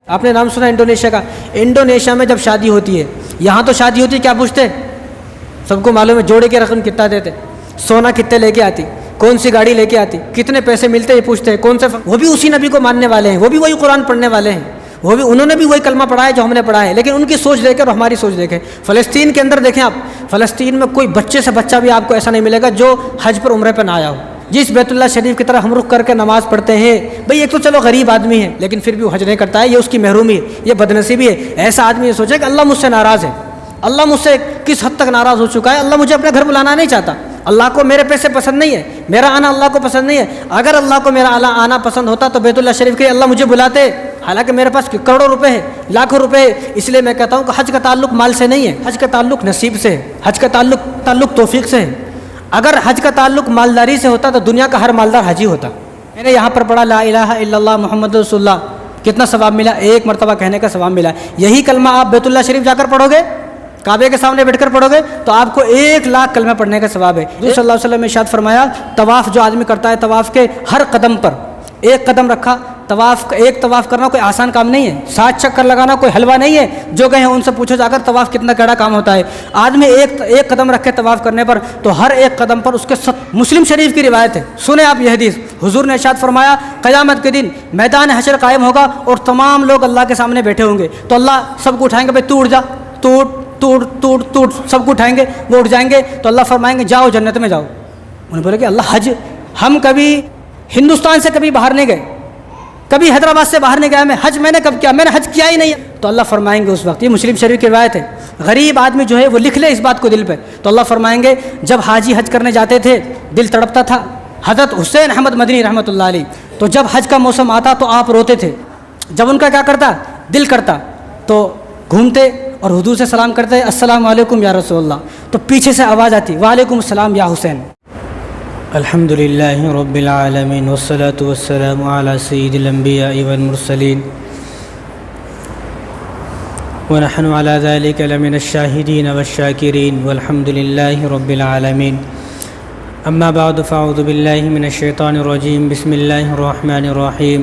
آپ نے نام سنا انڈونیشیا کا؟ انڈونیشیا میں جب شادی ہوتی ہے، یہاں تو شادی ہوتی ہے کیا پوچھتے؟ سب کو معلوم ہے جوڑے کی رقم کتنا دیتے، سونا کتنے لے کے آتی، کون سی گاڑی لے کے آتی، کتنے پیسے ملتے، یہ پوچھتے ہیں کون سے وہ بھی اسی نبی کو ماننے والے ہیں، وہ بھی وہی قرآن پڑھنے والے ہیں، وہ بھی انہوں نے بھی وہی کلمہ پڑھا ہے جو ہم نے پڑھا ہے، لیکن ان کی سوچ دیکھیں اور ہماری سوچ دیکھیں۔ فلسطین کے اندر دیکھیں آپ، فلسطین میں کوئی بچے سے بچہ بھی آپ کو ایسا نہیں ملے گا جو حج پر عمرے پہ نہ آیا ہو۔ جس بیت اللہ شریف کی طرف ہم رخ کر کے نماز پڑھتے ہیں، بھئی ایک تو چلو غریب آدمی ہے لیکن پھر بھی وہ حج نہیں کرتا ہے، یہ اس کی محرومی ہے، یہ بدنصیبی ہے۔ ایسا آدمی یہ سوچے کہ اللہ مجھ سے ناراض ہے، اللہ مجھ سے کس حد تک ناراض ہو چکا ہے، اللہ مجھے اپنے گھر بلانا نہیں چاہتا، اللہ کو میرے پیسے پسند نہیں ہے، میرا آنا اللہ کو پسند نہیں ہے۔ اگر اللہ کو میرا آنا پسند ہوتا تو بیت اللہ شریف کے اللہ مجھے بلاتے، حالانکہ میرے پاس کروڑوں روپے ہیں، لاکھوں روپے ہے۔ اس لیے میں کہتا ہوں کہ حج کا تعلق مال سے نہیں ہے، حج کا تعلق نصیب سے ہے، حج کا تعلق توفیق سے ہے۔ اگر حج کا تعلق مالداری سے ہوتا تو دنیا کا ہر مالدار حجی ہوتا۔ میں نے یہاں پر پڑھا لا الہ الا اللہ محمد رسول اللہ، کتنا ثواب ملا؟ ایک مرتبہ کہنے کا ثواب ملا۔ یہی کلمہ آپ بیت اللہ شریف جا کر پڑھو گے، کعبے کے سامنے بیٹھ کر پڑھو گے تو آپ کو 1,00,000 کلمہ پڑھنے کا ثواب ہے۔ حضور صلی اللہ علیہ وسلم نے ارشاد فرمایا، طواف جو آدمی کرتا ہے، طواف کے ہر قدم پر ایک قدم رکھا، ایک طواف کرنا کوئی آسان کام نہیں ہے، 7 چکر لگانا کوئی حلوہ نہیں ہے۔ جو گئے ہیں ان سے پوچھو جا کر طواف کتنا کڑا کام ہوتا ہے۔ آدمی ایک قدم رکھے طواف کرنے پر تو ہر ایک قدم پر اس کے مسلم شریف کی روایت ہے، سنیں آپ یہ حدیث۔ حضور نے ارشاد فرمایا، قیامت کے دن میدان حشر قائم ہوگا اور تمام لوگ اللہ کے سامنے بیٹھے ہوں گے تو اللہ سب کو اٹھائیں گے، بھائی تو اٹھ جا، ٹوٹ سب کو اٹھائیں گے، وہ اٹھ جائیں گے تو اللہ فرمائیں گے جاؤ جنت میں جاؤ۔ انہوں نے بولا کہ اللہ حج، ہم کبھی ہندوستان سے کبھی باہر نہیں گئے، کبھی حیدرآباد سے باہر نہیں گیا، میں نے کب کیا، میں نے حج کیا ہی نہیں ہے۔ تو اللہ فرمائیں گے اس وقت، یہ مسلم شریف کی روایت ہے، غریب آدمی جو ہے وہ لکھ لے اس بات کو دل پہ، تو اللہ فرمائیں گے جب حاجی حج کرنے جاتے تھے دل تڑپتا تھا۔ حضرت حسین احمد مدنی رحمۃ اللہ علیہ تو جب حج کا موسم آتا تو آپ روتے تھے، جب ان کا کیا کرتا، دل کرتا تو گھومتے اور حضور سے سلام کرتے، السلام علیکم یا رسول اللہ، تو پیچھے سے آواز آتی، وعلیکم السلام یا حسین۔ الحمد للہ رب العالمین والصلاة والسلام علی سید الانبیاء والمرسلین ونحن على ذلك لمن الشاہدین والشاکرین والحمد للہ رب العالمین۔ اما بعد فاعوذ باللہ من الشیطان الرجیم، بسم اللہ الرحمن الرحیم۔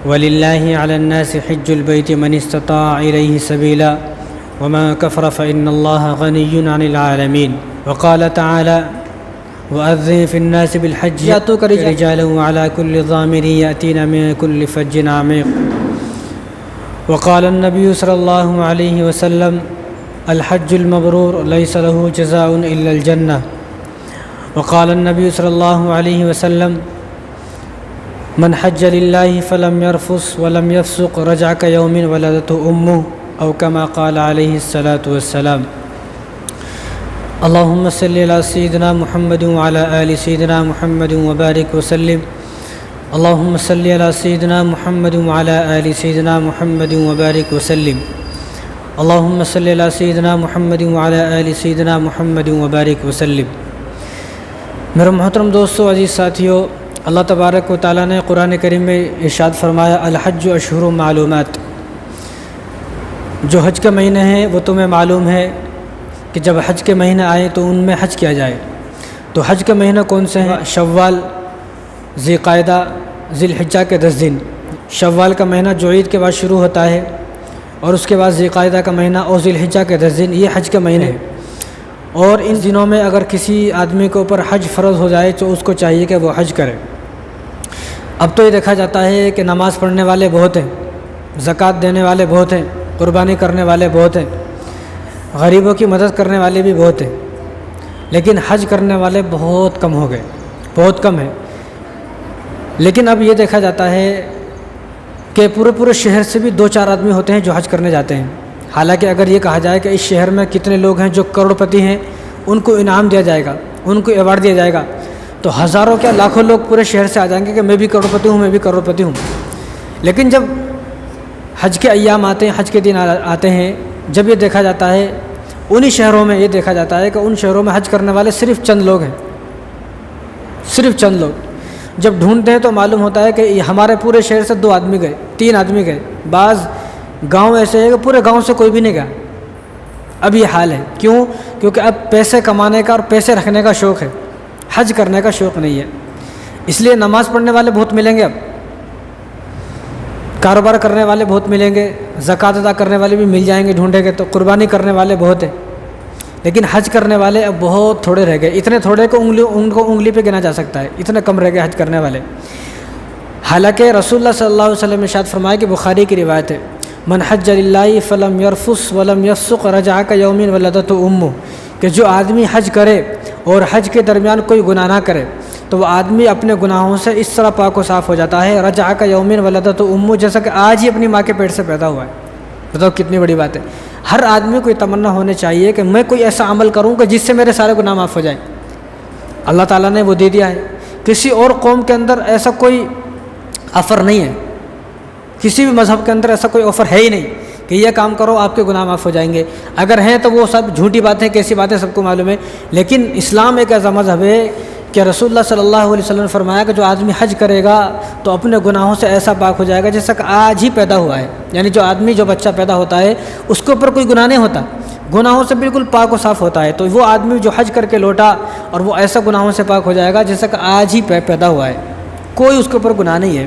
وَلِلَّهِ عَلَى النَّاسِ حِجُّ الْبَيْتِ مَنِ اسْتَطَاعَ إِلَيْهِ سَبِيلًا وَمَن كَفَرَ فَإِنَّ اللَّهَ غَنِيٌّ عَنِ الْعَالَمِينَ۔ وقال تعالى وَأَذِّن فِي النَّاسِ بِالْحَجِّ يَأْتُوكَ رِجَالًا وَعَلَى كُلِّ ضَامِرٍ يَأْتِينَ مِن كُلِّ فَجٍّ عَمِيقٍ۔ وقال النبي صلى الله عليه وسلم الحج المبرور ليس له جزاء إلا الجنة۔ وقال النبي صلى الله عليه وسلم من حج لله فلم يرفث ولم يفسق رجع كيوم ولدته أمه، أو كما قال عليه الصلاة والسلام۔ اللهم صل على سيدنا محمد وعلى آل سيدنا محمد وبارك وسلم۔ اللهم صل على سيدنا محمد وعلى آل سيدنا محمد وبارك وسلم۔ اللهم صل على سيدنا محمد وعلى آل سيدنا محمد وبارك وسلم۔ میرے محترم دوستو، عزیز ساتھیو، اللہ تبارک و تعالیٰ نے قرآن کریم میں ارشاد فرمایا، الحج اشہر معلومات، جو حج کے مہینے ہیں وہ تمہیں معلوم ہے کہ جب حج کے مہینے آئے تو ان میں حج کیا جائے۔ تو حج کے مہینے کون سے ہیں؟ شوال، ذی قعدہ، ذی الحجہ کے 10 دن۔ شوال کا مہینہ جو عید کے بعد شروع ہوتا ہے، اور اس کے بعد ذی قعدہ کا مہینہ اور ذی الحجہ کے 10 دن، یہ حج کے مہینے ہیں۔ اور ان دنوں میں اگر کسی آدمی کے اوپر حج فرض ہو جائے تو اس کو چاہیے کہ وہ حج کرے۔ اب تو یہ دیکھا جاتا ہے کہ نماز پڑھنے والے بہت ہیں، زکوٰۃ دینے والے بہت ہیں، قربانی کرنے والے بہت ہیں، غریبوں کی مدد کرنے والے بھی بہت ہیں، لیکن حج کرنے والے بہت کم ہو گئے، بہت کم ہیں۔ لیکن اب یہ دیکھا جاتا ہے کہ پورے شہر سے بھی 2-4 آدمی ہوتے ہیں جو حج کرنے جاتے ہیں۔ حالانکہ اگر یہ کہا جائے کہ اس شہر میں کتنے لوگ ہیں جو کروڑپتی ہیں، ان کو انعام دیا جائے گا، ان کو ایوارڈ دیا جائے گا، تو ہزاروں کیا لاکھوں لوگ پورے شہر سے آ جائیں گے کہ میں بھی کروڑپتی ہوں، میں بھی کروڑپتی ہوں۔ لیکن جب حج کے ایام آتے ہیں، حج کے دن آتے ہیں، جب یہ دیکھا جاتا ہے انہی شہروں میں، یہ دیکھا جاتا ہے کہ ان شہروں میں حج کرنے والے صرف چند لوگ ہیں، صرف چند لوگ۔ جب ڈھونڈتے ہیں تو معلوم ہوتا ہے کہ ہمارے پورے شہر سے 2 آدمی گئے، 3 آدمی گئے، بعض گاؤں ایسے ہے کہ پورے گاؤں سے کوئی بھی نہیں گیا۔ اب یہ حال ہے، کیوں؟ کیونکہ اب پیسے کمانے کا اور پیسے رکھنے کا شوق ہے، حج کرنے کا شوق نہیں ہے۔ اس لیے نماز پڑھنے والے بہت ملیں گے اب، کاروبار کرنے والے بہت ملیں گے، زکوٰۃ ادا کرنے والے بھی مل جائیں گے، ڈھونڈیں گے تو، قربانی کرنے والے بہت ہیں، لیکن حج کرنے والے اب بہت تھوڑے رہ گئے، اتنے تھوڑے کہ ان کو انگلی پہ گنا جا سکتا ہے، اتنے کم رہ گئے حج کرنے والے۔ حالانکہ رسول اللہ صلی اللہ علیہ وسلم نے ارشاد فرمایا کہ بخاری کی روایت ہے، من حج للہ فلم یرفث ولم یفسق رجع کیوم ولدتہ امہ، کہ جو آدمی حج کرے اور حج کے درمیان کوئی گناہ نہ کرے تو وہ آدمی اپنے گناہوں سے اس طرح پاک و صاف ہو جاتا ہے، رجع کیوم ولدتہ امہ، جیسا کہ آج ہی اپنی ماں کے پیٹ سے پیدا ہوا ہے۔ بتاؤ کتنی بڑی بات ہے۔ ہر آدمی کو یہ تمنا ہونے چاہیے کہ میں کوئی ایسا عمل کروں کہ جس سے میرے سارے گناہ معاف ہو جائیں۔ اللہ تعالیٰ نے وہ دے دیا ہے، کسی اور قوم کے اندر ایسا کوئی آفر نہیں ہے، کسی بھی مذہب کے اندر ایسا کوئی آفر ہے ہی نہیں کہ یہ کام کرو آپ کے گناہ معاف ہو جائیں گے۔ اگر ہیں تو وہ سب جھوٹی باتیں، کیسی باتیں سب کو معلوم ہے، لیکن اسلام ایک ایسا مذہب ہے کہ رسول اللہ صلی اللہ علیہ وسلم نے فرمایا کہ جو آدمی حج کرے گا تو اپنے گناہوں سے ایسا پاک ہو جائے گا جیسا کہ آج ہی پیدا ہوا ہے، یعنی جو بچہ پیدا ہوتا ہے اس کے اوپر کوئی گناہ نہیں ہوتا، گناہوں سے بالکل پاک و صاف ہوتا ہے، تو وہ آدمی جو حج کر کے لوٹا اور وہ ایسا گناہوں سے پاک ہو جائے گا جیسا کہ آج ہی پیدا ہوا ہے، کوئی اس کے اوپر گناہ نہیں ہے۔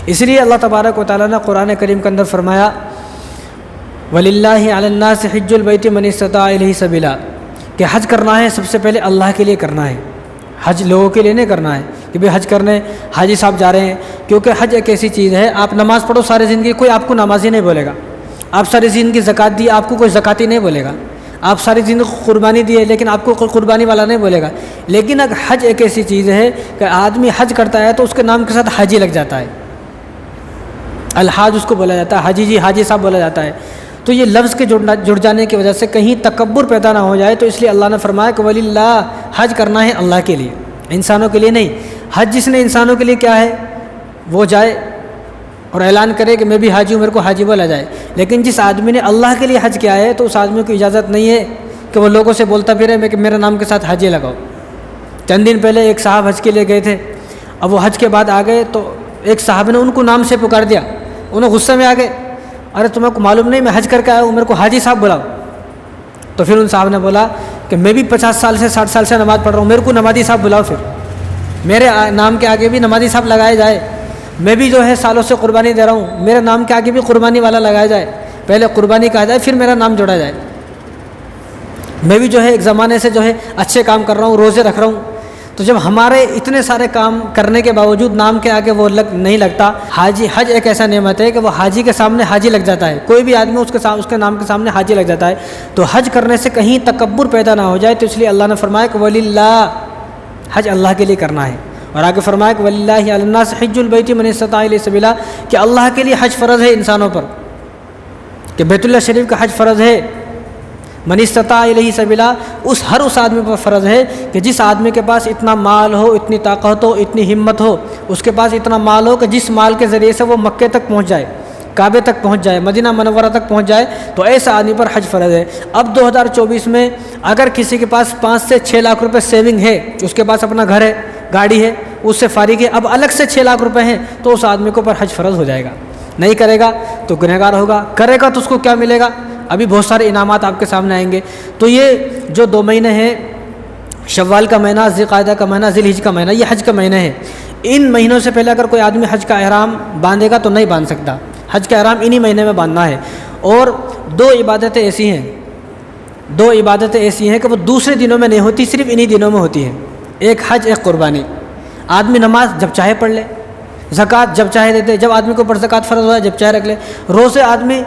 اس لیے اللہ تبارک و تعالیٰ نے قرآن کریم کے اندر فرمایا وَلِلَّهِ عَلَى النَّاسِ حِجُّ الْبَيْتِ مَنِ اسْتَطَاعَ إِلَيْهِ سَبِيلًا، کہ حج کرنا ہے سب سے پہلے اللہ کے لیے کرنا ہے، حج لوگوں کے لیے نہیں کرنا ہے کہ بھئی حج کرنے حاجی صاحب جا رہے ہیں، کیونکہ حج ایک ایسی چیز ہے، آپ نماز پڑھو ساری زندگی، کوئی آپ کو نمازی نہیں بولے گا، آپ ساری زندگی زکوٰۃ دی، آپ کو کوئی زکاتی نہیں بولے گا، آپ ساری زندگی قربانی دی ہے لیکن آپ کو کوئی قربانی والا نہیں بولے گا، لیکن اگر حج ایک ایسی چیز ہے کہ آدمی حج کرتا ہے تو اس کے نام کے ساتھ حاجی لگ جاتا ہے، الحاج اس کو بولا جاتا ہے، حاجی جی، حاجی صاحب بولا جاتا ہے، تو یہ لفظ کے جڑ جانے کی وجہ سے کہیں تکبر پیدا نہ ہو جائے، تو اس لیے اللہ نے فرمایا کہ وَلِلَّهِ، حج کرنا ہے اللہ کے لیے، انسانوں کے لیے نہیں۔ حج جس نے انسانوں کے لیے کیا ہے وہ جائے اور اعلان کرے کہ میں بھی حاجی ہوں، میرے کو حاجی بولا جائے، لیکن جس آدمی نے اللہ کے لیے حج کیا ہے تو اس آدمی کو اجازت نہیں ہے کہ وہ لوگوں سے بولتا پھرے میں کہ میرے نام کے ساتھ حاجی لگاؤ۔ چند دن پہلے ایک صاحب حج کے لیے گئے تھے، اب وہ حج کے بعد آ گئے تو ایک صاحب نے ان کو نام سے پکار دیا، انہیں غصے میں آ گئے، ارے تمہیں کو معلوم نہیں میں حج کر کے آیا ہوں، میرے کو حاجی صاحب بلاؤ۔ تو پھر ان صاحب نے بولا کہ میں بھی 50 سال سے 60 سال سے نماز پڑھ رہا ہوں، میرے کو نمازی صاحب بلاؤ، پھر میرے نام کے آگے بھی نمازی صاحب لگائے جائے، میں بھی جو ہے سالوں سے قربانی دے رہا ہوں، میرے نام کے آگے بھی قربانی والا لگایا جائے، پہلے قربانی کہا جائے پھر میرا نام جوڑا جائے، میں بھی جو ہے ایک زمانے سے جو ہے اچھے کام کر رہا ہوں، روزے رکھ رہا ہوں۔ تو جب ہمارے اتنے سارے کام کرنے کے باوجود نام کے آگے وہ نہیں لگتا، حج ایک ایسا نعمت ہے کہ وہ حاجی کے سامنے حاجی لگ جاتا ہے، کوئی بھی آدمی اس کے نام کے سامنے حاجی لگ جاتا ہے، تو حج کرنے سے کہیں تکبر پیدا نہ ہو جائے، تو اس لیے اللہ نے فرمایا کہ وَلِلَّهِ، حج اللہ کے لیے کرنا ہے، اور آگے فرمایا کہ وَلِلَّهِ عَلَى النَّاسِ حِجُّ الْبَيْتِ مَنِ اسْتَطَاعَ إِلَيْهِ سَبِيلًا، کہ اللہ کے لیے حج فرض ہے انسانوں پر، کہ بیت اللہ شریف کا حج فرض ہے، من استطاع الیہ سبیلا، ہر اس آدمی پر فرض ہے کہ جس آدمی کے پاس اتنا مال ہو، اتنی طاقت ہو، اتنی ہمت ہو، اس کے پاس اتنا مال ہو کہ جس مال کے ذریعے سے وہ مکے تک پہنچ جائے، کعبے تک پہنچ جائے، مدینہ منورہ تک پہنچ جائے، تو ایسا آدمی پر حج فرض ہے۔ اب 2024 میں اگر کسی کے پاس 5 سے 6 لاکھ روپے سیونگ ہے، اس کے پاس اپنا گھر ہے، گاڑی ہے، اس سے فارغ ہے، اب الگ سے 6 لاکھ روپے ہیں، تو اس آدمی کو پر حج فرض ہو جائے گا، نہیں کرے گا تو گنہگار ہوگا، کرے گا تو اس کو کیا ملے گا؟ ابھی بہت سارے انعامات آپ کے سامنے آئیں گے۔ تو یہ جو 2 مہینے ہیں، شوال کا مہینہ، ذی القعدہ کا مہینہ، ذی الحجہ کا مہینہ، یہ حج کا مہینہ ہے۔ ان مہینوں سے پہلے اگر کوئی آدمی حج کا احرام باندھے گا تو نہیں باندھ سکتا، حج کا احرام انہی مہینے میں باندھنا ہے۔ اور 2 عبادتیں ایسی ہیں کہ وہ دوسرے دنوں میں نہیں ہوتی، صرف انہی دنوں میں ہوتی ہیں، ایک حج، ایک قربانی۔ آدمی نماز جب چاہے پڑھ لے، زکوٰۃ جب چاہے دیتے، جب آدمی کو پر زکوٰۃ فرض ہوا ہے جب چاہے رکھ لے، روزے آدمی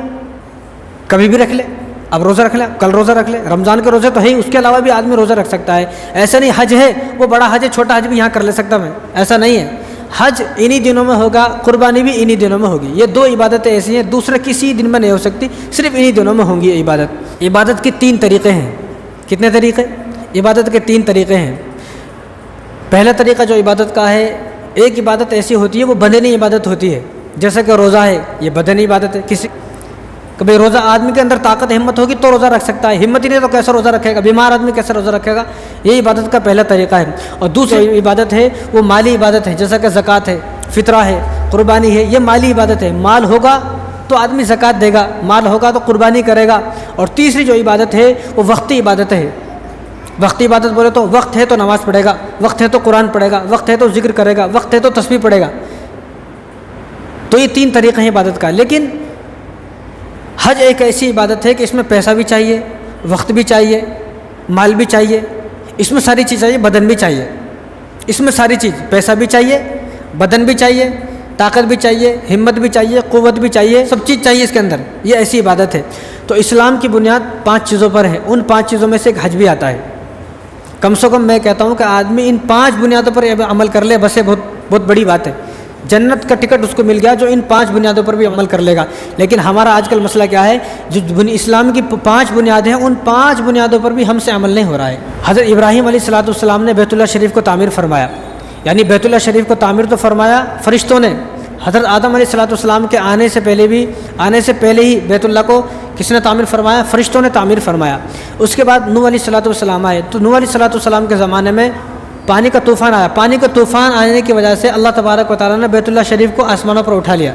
کبھی بھی رکھ لے، اب روزہ رکھ لے، کل روزہ رکھ لے، رمضان کے روزے تو ہے ہی، اس کے علاوہ بھی آدمی روزہ رکھ سکتا ہے۔ ایسا نہیں حج ہے وہ بڑا حج ہے، چھوٹا حج بھی یہاں کر لے سکتا میں، ایسا نہیں ہے۔ حج انہی دنوں میں ہوگا، قربانی بھی انہی دنوں میں ہوگی۔ یہ 2 عبادتیں ایسی ہیں دوسرے کسی دن میں نہیں ہو سکتی، صرف انہی دنوں میں ہوں گی عبادت۔ عبادت کے 3 طریقے ہیں۔ کتنے طریقے؟ عبادت کے 3 طریقے ہیں۔ پہلا طریقہ جو عبادت کا ہے، ایک عبادت ایسی ہوتی ہے وہ بدنی عبادت ہوتی ہے، جیسا کہ روزہ ہے، یہ بدنی عبادت ہے۔ کبھی روزہ آدمی کے اندر طاقت ہمت ہوگی تو روزہ رکھ سکتا ہے، ہمت ہی نہیں تو کیسے روزہ رکھے گا؟ بیمار آدمی کیسے روزہ رکھے گا؟ یہ عبادت کا پہلا طریقہ ہے۔ اور دوسری عبادت ہے وہ مالی عبادت ہے، جیسا کہ زکوٰۃ ہے، فطرہ ہے، قربانی ہے، یہ مالی عبادت ہے۔ مال ہوگا تو آدمی زکوٰۃ دے گا، مال ہوگا تو قربانی کرے گا۔ اور تیسری جو عبادت ہے وہ وقتی عبادت ہے۔ وقتی عبادت بولے تو وقت ہے تو نماز پڑھے گا، وقت ہے تو قرآن پڑھے گا، وقت ہے تو ذکر کرے گا، وقت ہے تو تسبیح پڑھے گا۔ تو یہ 3 طریقے ہیں عبادت کا. لیکن حج ایک ایسی عبادت ہے کہ اس میں پیسہ بھی چاہیے، وقت بھی چاہیے، مال بھی چاہیے، اس میں ساری چیز چاہیے، بدن بھی چاہیے. اس میں ساری چیز، پیسہ بھی چاہیے، بدن بھی چاہیے، طاقت بھی چاہیے، ہمت بھی چاہیے، قوت بھی چاہیے، سب چیز چاہیے اس کے اندر. یہ ایسی عبادت ہے. تو اسلام کی بنیاد 5 چیزوں پر ہے. ان 5 چیزوں میں سے ایک حج بھی آتا ہے. کم سے کم میں کہتا ہوں کہ آدمی ان 5 بنیادوں پر عمل کر لے، بس یہ بہت بڑی بات ہے. جنت کا ٹکٹ اس کو مل گیا جو ان 5 بنیادوں پر بھی عمل کر لے گا. لیکن ہمارا آج کل مسئلہ کیا ہے، جو اسلام کی 5 بنیادیں ہیں، ان 5 بنیادوں پر بھی ہم سے عمل نہیں ہو رہا ہے. حضرت ابراہیم علیہ السلام نے بیت اللہ شریف کو تعمیر فرمایا. یعنی بیت اللہ شریف کو تعمیر تو فرمایا فرشتوں نے. حضرت آدم علیہ السلام کے آنے سے پہلے ہی بیت اللہ کو کس نے تعمیر فرمایا؟ فرشتوں نے تعمیر فرمایا. اس کے بعد نوح علیہ السلام آئے تو نوح علیہ السلام کے زمانے میں پانی کا طوفان آیا. پانی کا طوفان آنے کی وجہ سے اللہ تبارک و تعالیٰ نے بیت اللہ شریف کو آسمانوں پر اٹھا لیا.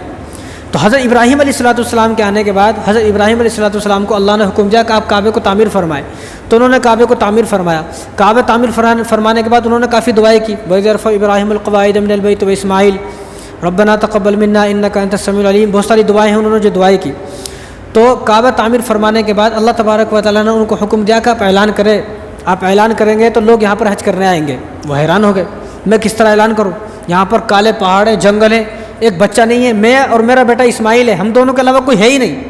تو حضرت ابراہیم علیہ السلام کے آنے کے بعد حضرت ابراہیم علیہ السلام کو اللہ نے حکم دیا کہ آپ کعبے کو تعمیر فرمائیں. تو انہوں نے کعبے کو تعمیر فرمایا. کعبہ تعمیر فرمانے کے بعد انہوں نے کافی دعائیں کی. وَإِذْ يَرْفَعُ إِبْرَاهِيمُ الْقَوَاعِدَ مِنَ الْبَيْتِ وَإِسْمَاعِيلُ رَبَّنَا تَقَبَّلْ مِنَّا إِنَّكَ أَنْتَ السَّمِيعُ الْعَلِيمُ. بہت ساری دعائیں ہیں، انہوں نے جو دعائیں کی. تو کعبہ تعمیر فرمانے کے بعد اللہ تبارک و تعالیٰ نے ان کو حکم دیا کہ آپ اعلان کریں گے تو لوگ یہاں پر حج کرنے آئیں گے. وہ حیران ہو گئے، میں کس طرح اعلان کروں؟ یہاں پر کالے پہاڑ ہیں، جنگل ہے، ایک بچہ نہیں ہے، میں اور میرا بیٹا اسماعیل ہے، ہم دونوں کے علاوہ کوئی ہے ہی نہیں.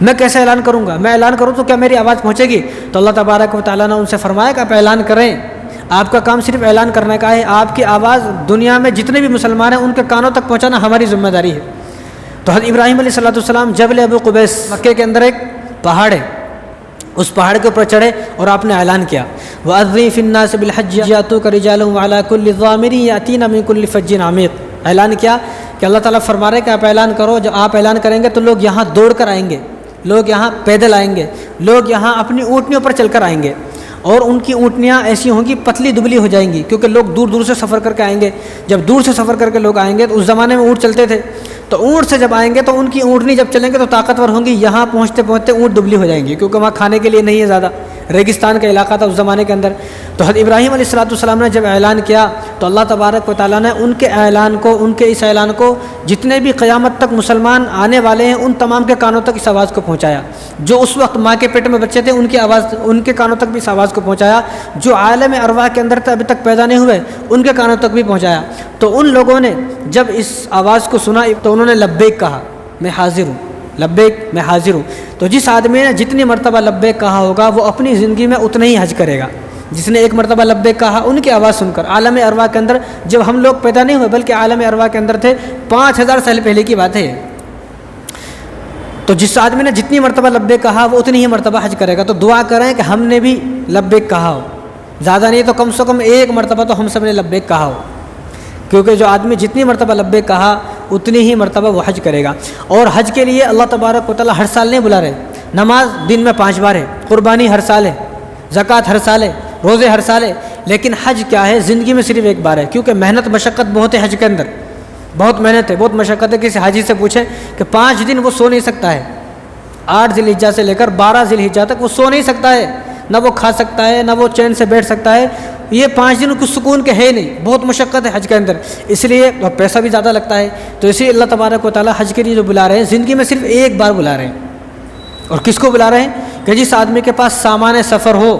میں کیسے اعلان کروں گا؟ میں اعلان کروں تو کیا میری آواز پہنچے گی؟ تو اللہ تبارک و تعالیٰ نے ان سے فرمایا کہ آپ اعلان کریں. آپ کا کام صرف اعلان کرنے کا ہے. آپ کی آواز دنیا میں جتنے بھی مسلمان ہیں ان کے کانوں تک پہنچانا ہماری ذمہ داری ہے. تو حضرت ابراہیم علیہ السلام جبل ابو قبیس مکے کے اندر ایک پہاڑ ہے، اس پہاڑ کے اوپر چڑھے اور آپ نے اعلان کیا وَأَذِّن فِي النَّاسِ بِالْحَجِّ يَأْتُوكَ رِجَالًا وَعَلَىٰ كُلِّ ضَامِرٍ يَأْتِينَ مِن كُلِّ فَجٍّ عَمِيقٍ. اعلان کیا کہ اللہ تعالیٰ فرما رہے کہ آپ اعلان کرو. جب آپ اعلان کریں گے تو لوگ یہاں دوڑ کر آئیں گے، لوگ یہاں پیدل آئیں گے، لوگ یہاں اپنی اونٹنیوں پر چل کر آئیں گے. اور ان کی اونٹنیاں ایسی ہوں گی پتلی دبلی ہو جائیں گی، کیونکہ لوگ دور دور سے سفر کر کے آئیں گے. جب دور سے سفر کر کے لوگ آئیں گے تو اس زمانے میں اونٹ چلتے تھے، تو اونٹ سے جب آئیں گے تو ان کی اونٹنی جب چلیں گے تو طاقتور ہوں گی. یہاں پہنچتے پہنچتے اونٹ دبلی ہو جائیں گی، کیونکہ وہاں کھانے کے لیے نہیں ہے، زیادہ ریگستان کا علاقہ تھا اس زمانے کے اندر. تو حضرت ابراہیم علیہ السلام نے جب اعلان کیا تو اللہ تبارک و تعالیٰ نے ان کے اس اعلان کو جتنے بھی قیامت تک مسلمان آنے والے ہیں ان تمام کے کانوں تک اس آواز کو پہنچایا. جو اس وقت ماں کے پیٹ میں بچے تھے ان کے کانوں تک بھی اس آواز کو پہنچایا. جو عالم ارواح کے اندر تھے ابھی تک پیدا نہیں ہوئے ان کے کانوں تک بھی پہنچایا. تو ان لوگوں نے جب اس آواز کو سنا تو انہوں نے لبیک کہا، میں حاضر ہوں، لبیک میں حاضر ہوں. تو جس آدمی نے جتنی مرتبہ لبیک کہا ہوگا وہ اپنی زندگی میں اتنا ہی حج کرے گا. جس نے ایک مرتبہ لبیک کہا، ان کی آواز سن کر عالم ارواح کے اندر جب ہم لوگ پیدا نہیں ہوئے بلکہ عالم ارواح کے اندر تھے، 5000 سال پہلے کی بات ہے. تو جس آدمی نے جتنی مرتبہ لبیک کہا وہ اتنی ہی مرتبہ حج کرے گا. تو دعا کریں کہ ہم نے بھی لبیک کہا ہو، زیادہ نہیں تو کم سے کم ایک مرتبہ تو ہم سب نے لبیک کہا ہو، کیونکہ جو آدمی جتنی مرتبہ لبیک کہا اتنی ہی مرتبہ وہ حج کرے گا. اور حج کے لیے اللہ تبارک و تعالیٰ ہر سال نہیں بلا رہے. نماز دن میں 5 بار ہے، قربانی ہر سال ہے، زکوٰۃ ہر سال ہے، روزے ہر سال ہے. لیکن حج کیا ہے؟ زندگی میں صرف ایک بار ہے. کیونکہ محنت مشقت بہت ہے حج کے اندر، بہت محنت ہے، بہت مشقت ہے. کسی حاجی سے پوچھیں کہ 5 دن وہ سو نہیں سکتا ہے، 8 ذی الحجہ سے لے کر 12 ذی الحجہ تک وہ سو نہیں سکتا ہے، نہ وہ کھا سکتا ہے، نہ وہ چین سے بیٹھ سکتا ہے. یہ 5 دن کچھ سکون کے ہے نہیں، بہت مشقت ہے حج کے اندر. اس لیے اور پیسہ بھی زیادہ لگتا ہے. تو اسی اللہ تبارک و تعالیٰ حج کے لیے جو بلا رہے ہیں زندگی میں صرف ایک بار بلا رہے ہیں. اور کس کو بلا رہے ہیں؟ کہ جس آدمی کے پاس سامان سفر ہو،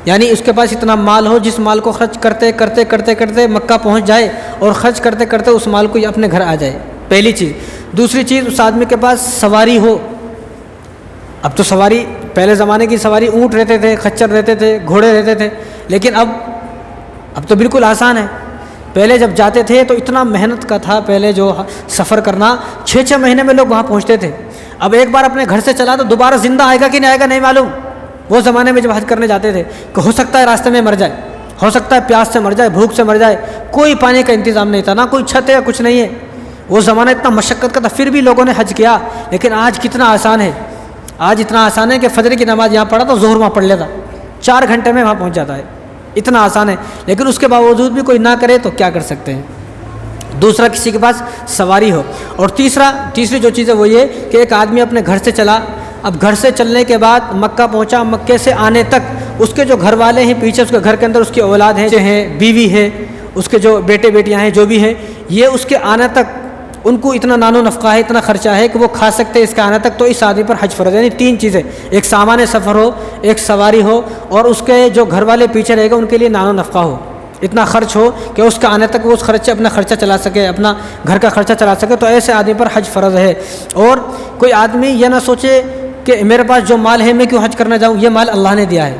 یعنی اس کے پاس اتنا مال ہو جس مال کو خرچ کرتے کرتے کرتے کرتے مکہ پہنچ جائے اور خرچ کرتے کرتے اس مال کو اپنے گھر آ جائے. پہلی چیز. دوسری چیز، اس آدمی کے پاس سواری ہو. اب تو سواری، پہلے زمانے کی سواری اونٹ رہتے تھے، خچر رہتے تھے، گھوڑے رہتے تھے، لیکن اب تو بالکل آسان ہے. پہلے جب جاتے تھے تو اتنا محنت کا تھا، پہلے جو سفر کرنا 6 مہینے میں لوگ وہاں پہنچتے تھے. اب ایک بار اپنے گھر سے چلا تو دوبارہ زندہ آئے گا کہ نہیں آئے گا نہیں معلوم. وہ زمانے میں جب حج کرنے جاتے تھے کہ ہو سکتا ہے راستے میں مر جائے، ہو سکتا ہے پیاس سے مر جائے، بھوک سے مر جائے، کوئی پانی کا انتظام نہیں تھا، نہ کوئی چھت ہے کچھ نہیں ہے. وہ زمانہ اتنا مشقت کا تھا، پھر بھی لوگوں نے حج کیا. لیکن آج کتنا آسان ہے، آج اتنا آسان ہے کہ فجر کی نماز یہاں پڑھا تو ظہر وہاں پڑھ لیتا، 4 گھنٹے میں وہاں پہنچ جاتا ہے. اتنا آسان ہے. لیکن اس کے باوجود بھی کوئی نہ کرے تو کیا کر سکتے ہیں. دوسرا، کسی کے پاس سواری ہو. اور تیسری جو چیز ہے وہ یہ کہ ایک آدمی اپنے گھر سے چلا. اب گھر سے چلنے کے بعد مکہ پہنچا، مکے سے آنے تک اس کے جو گھر والے ہیں پیچھے، اس کے گھر کے اندر اس کی اولاد ہیں، بیوی ہے، اس کے جو بیٹے بیٹیاں ہیں جو بھی ہیں، یہ اس کے آنے تک ان کو اتنا نان و نفقہ ہے، اتنا خرچہ ہے کہ وہ کھا سکتے ہیں اس کے آنے تک، تو اس آدمی پر حج فرض ہے۔ یعنی 3 چیزیں، ایک سامان سفر ہو، ایک سواری ہو، اور اس کے جو گھر والے پیچھے رہے گا ان کے لیے نان و نفقہ ہو، اتنا خرچ ہو کہ اس کے آنے تک وہ اس خرچے اپنا خرچہ چلا سکے، اپنا گھر کا خرچہ چلا سکے، تو ایسے آدمی پر حج فرض ہے۔ اور کوئی آدمی یہ نہ سوچے کہ میرے پاس جو مال ہے میں کیوں حج کرنا جاؤں، یہ مال اللہ نے دیا ہے۔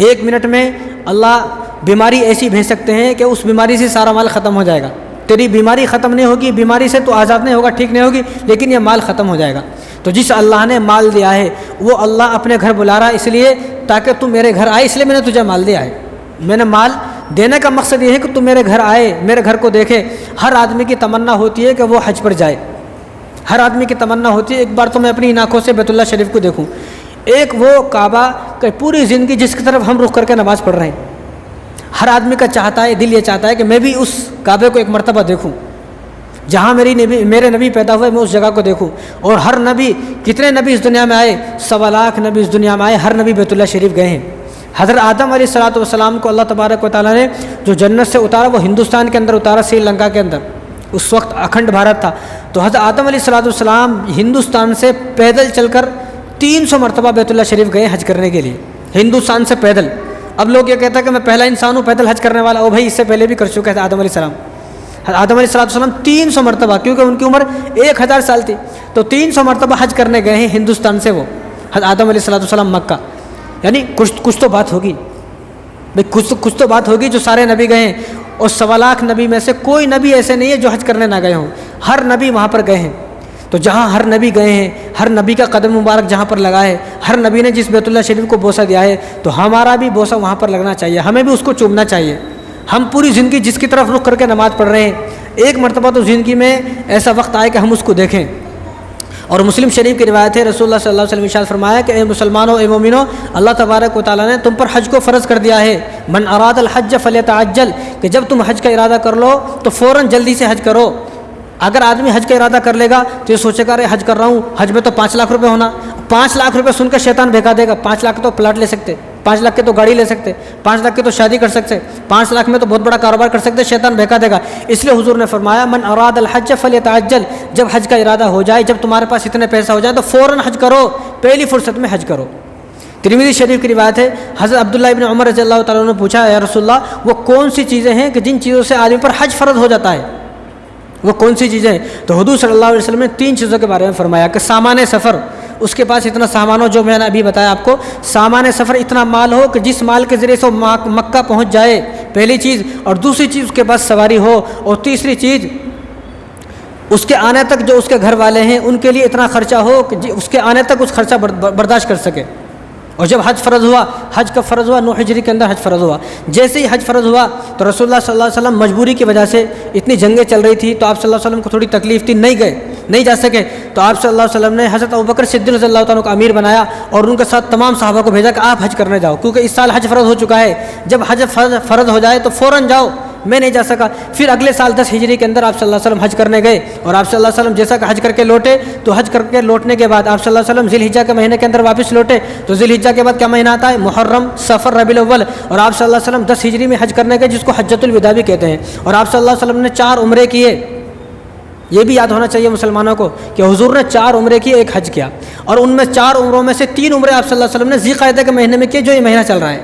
1 منٹ میں اللہ بیماری ایسی بھیج سکتے ہیں کہ اس بیماری سے سارا مال ختم ہو جائے گا۔ تیری بیماری ختم نہیں ہوگی، بیماری سے تو آزاد نہیں ہوگا، ٹھیک نہیں ہوگی، لیکن یہ مال ختم ہو جائے گا۔ تو جس اللہ نے مال دیا ہے وہ اللہ اپنے گھر بلا رہا ہے، اس لیے تاکہ تو میرے گھر آئے، اس لیے میں نے تجھے مال دیا ہے۔ میں نے مال دینے کا مقصد یہ ہے کہ تو میرے گھر آئے، میرے گھر کو دیکھے۔ ہر آدمی کی تمنا ہوتی ہے کہ وہ حج پر جائے، ہر آدمی کی تمنا ہوتی ہے ایک بار تو میں اپنی آنکھوں سے بیت اللہ شریف کو دیکھوں، ایک وہ کعبہ کہ پوری زندگی جس کی طرف ہم رخ کر کے نماز پڑھ رہے ہیں، ہر آدمی کا چاہتا ہے، دل یہ چاہتا ہے کہ میں بھی اس کعبے کو ایک مرتبہ دیکھوں، جہاں میرے نبی پیدا ہوئے میں اس جگہ کو دیکھوں۔ اور ہر نبی، کتنے نبی اس دنیا میں آئے، 1.25 لاکھ نبی اس دنیا میں آئے، ہر نبی بیت اللہ شریف گئے ہیں۔ حضرت آدم علیہ السلام کو اللہ تبارک و تعالیٰ نے جو جنت سے اتارا وہ ہندوستان کے اندر اتارا، سری لنکا کے اندر، اس وقت اکھنڈ بھارت تھا۔ تو حضرت آدم علیہ السلام ہندوستان سے پیدل چل کر 300 مرتبہ بیت اللہ شریف گئے حج کرنے کے لیے، ہندوستان سے پیدل۔ اب لوگ یہ کہتا ہے کہ میں پہلا انسان ہوں پیدل حج کرنے والا، او بھائی اس سے پہلے بھی کر چکے تھے آدم علیہ السلام۔ آدم علیہ السلام 300 مرتبہ، کیونکہ ان کی عمر 1000 سال تھی، تو 300 مرتبہ حج کرنے گئے ہیں ہندوستان سے وہ آدم علیہ السلام مکہ۔ یعنی کچھ تو بات ہوگی بھائی، کچھ تو بات ہوگی جو سارے نبی گئے ہیں، اور 1.25 لاکھ نبی میں سے کوئی نبی ایسے نہیں ہے جو حج کرنے نہ گئے ہوں، ہر نبی وہاں پر گئے ہیں۔ تو جہاں ہر نبی گئے ہیں، ہر نبی کا قدم مبارک جہاں پر لگا ہے، ہر نبی نے جس بیت اللہ شریف کو بوسہ دیا ہے، تو ہمارا بھی بوسہ وہاں پر لگنا چاہیے، ہمیں بھی اس کو چومنا چاہیے۔ ہم پوری زندگی جس کی طرف رخ کر کے نماز پڑھ رہے ہیں، ایک مرتبہ تو زندگی میں ایسا وقت آئے کہ ہم اس کو دیکھیں۔ اور مسلم شریف کی روایت ہے، رسول اللہ صلی اللہ علیہ وسلم ارشاد فرمایا کہ اے مسلمانوں، اے مومنوں، اللہ تبارک و تعالیٰ نے تم پر حج کو فرض کر دیا ہے، من اراد الحج فلیتعجل، کہ جب تم حج کا ارادہ کر لو تو فوراً جلدی سے حج کرو۔ اگر آدمی حج کا ارادہ کر لے گا تو یہ سوچے گا ارے حج کر رہا ہوں، حج میں تو 5 لاکھ روپے ہونا، 5 لاکھ روپے سن کر شیطان بھگا دے گا۔ 5 لاکھ تو پلاٹ لے سکتے، 5 لاکھ کے تو گاڑی لے سکتے، 5 لاکھ کے تو شادی کر سکتے، 5 لاکھ میں تو بہت بڑا کاروبار کر سکتے، شیطان بھگا دے گا۔ اس لیے حضور نے فرمایا من اراد الحج فلیتعجل، جب حج کا ارادہ ہو جائے، جب تمہارے پاس اتنے پیسہ ہو جائے تو فوراً حج کرو، پہلی فرصت میں حج کرو۔ ترمذی شریف کی روایت ہے، حضرت عبداللہ ابن عمر رضی اللہ تعالیٰ عنہ نے پوچھا یا رسول اللہ، وہ کون سی چیزیں ہیں کہ جن چیزوں سے آدمی پر حج فرض ہو جاتا ہے، وہ کون سی چیزیں ہیں؟ تو حضور صلی اللہ علیہ وسلم نے 3 چیزوں کے بارے میں فرمایا کہ سامان سفر، اس کے پاس اتنا سامان ہو جو میں نے ابھی بتایا آپ کو، سامان سفر اتنا مال ہو کہ جس مال کے ذریعے سے مکہ پہنچ جائے، پہلی چیز، اور دوسری چیز اس کے پاس سواری ہو، اور تیسری چیز اس کے آنے تک جو اس کے گھر والے ہیں ان کے لیے اتنا خرچہ ہو کہ اس کے آنے تک اس خرچہ برداشت کر سکے۔ اور جب حج فرض ہوا، حج کب فرض ہوا؟ 9 ہجری کے اندر حج فرض ہوا۔ جیسے ہی حج فرض ہوا تو رسول اللہ صلی اللہ علیہ وسلم مجبوری کی وجہ سے، اتنی جنگیں چل رہی تھی تو آپ صلی اللہ علیہ وسلم کو تھوڑی تکلیف تھی، نہیں جا سکے، تو آپ صلی اللہ علیہ وسلم نے حضرت ابوبکر صدیق رضی اللہ تعالیٰ کو امیر بنایا اور ان کے ساتھ تمام صحابہ کو بھیجا کہ آپ حج کرنے جاؤ، کیونکہ اس سال حج فرض ہو چکا ہے، جب حج فرض ہو جائے تو فوراً جاؤ۔ میں نہیں جا سکا۔ پھر اگلے سال 10 ہجری کے اندر آپ صلی اللہ علیہ وسلم حج کرنے گئے، اور آپ صلی اللہ علیہ وسلم جیسا کہ حج کر کے لوٹے، تو حج کر کے لوٹنے کے بعد آپ صلی اللہ علیہ وسلم ذی الحجہ کے مہینے کے اندر واپس لوٹے، تو ذی الحجہ کے بعد کیا مہینہ آتا ہے؟ محرم، صفر، ربیع الاول، اور آپ صلی اللہ علیہ وسلم 10 ہجری میں حج کرنے گئے، جس کو حجۃ الوداع بھی کہتے ہیں، اور آپ صلی اللہ علیہ وسلم نے 4 عمرے کیے۔ یہ بھی یاد ہونا چاہیے مسلمانوں کو کہ حضور نے 4 عمرے کیے، 1 حج کیا، اور ان میں 4 عمروں میں سے 3 عمرے آپ صلی اللہ علیہ وسلم نے ذی القعدہ کے مہینے میں کیے، جو یہ مہینہ چل رہا ہے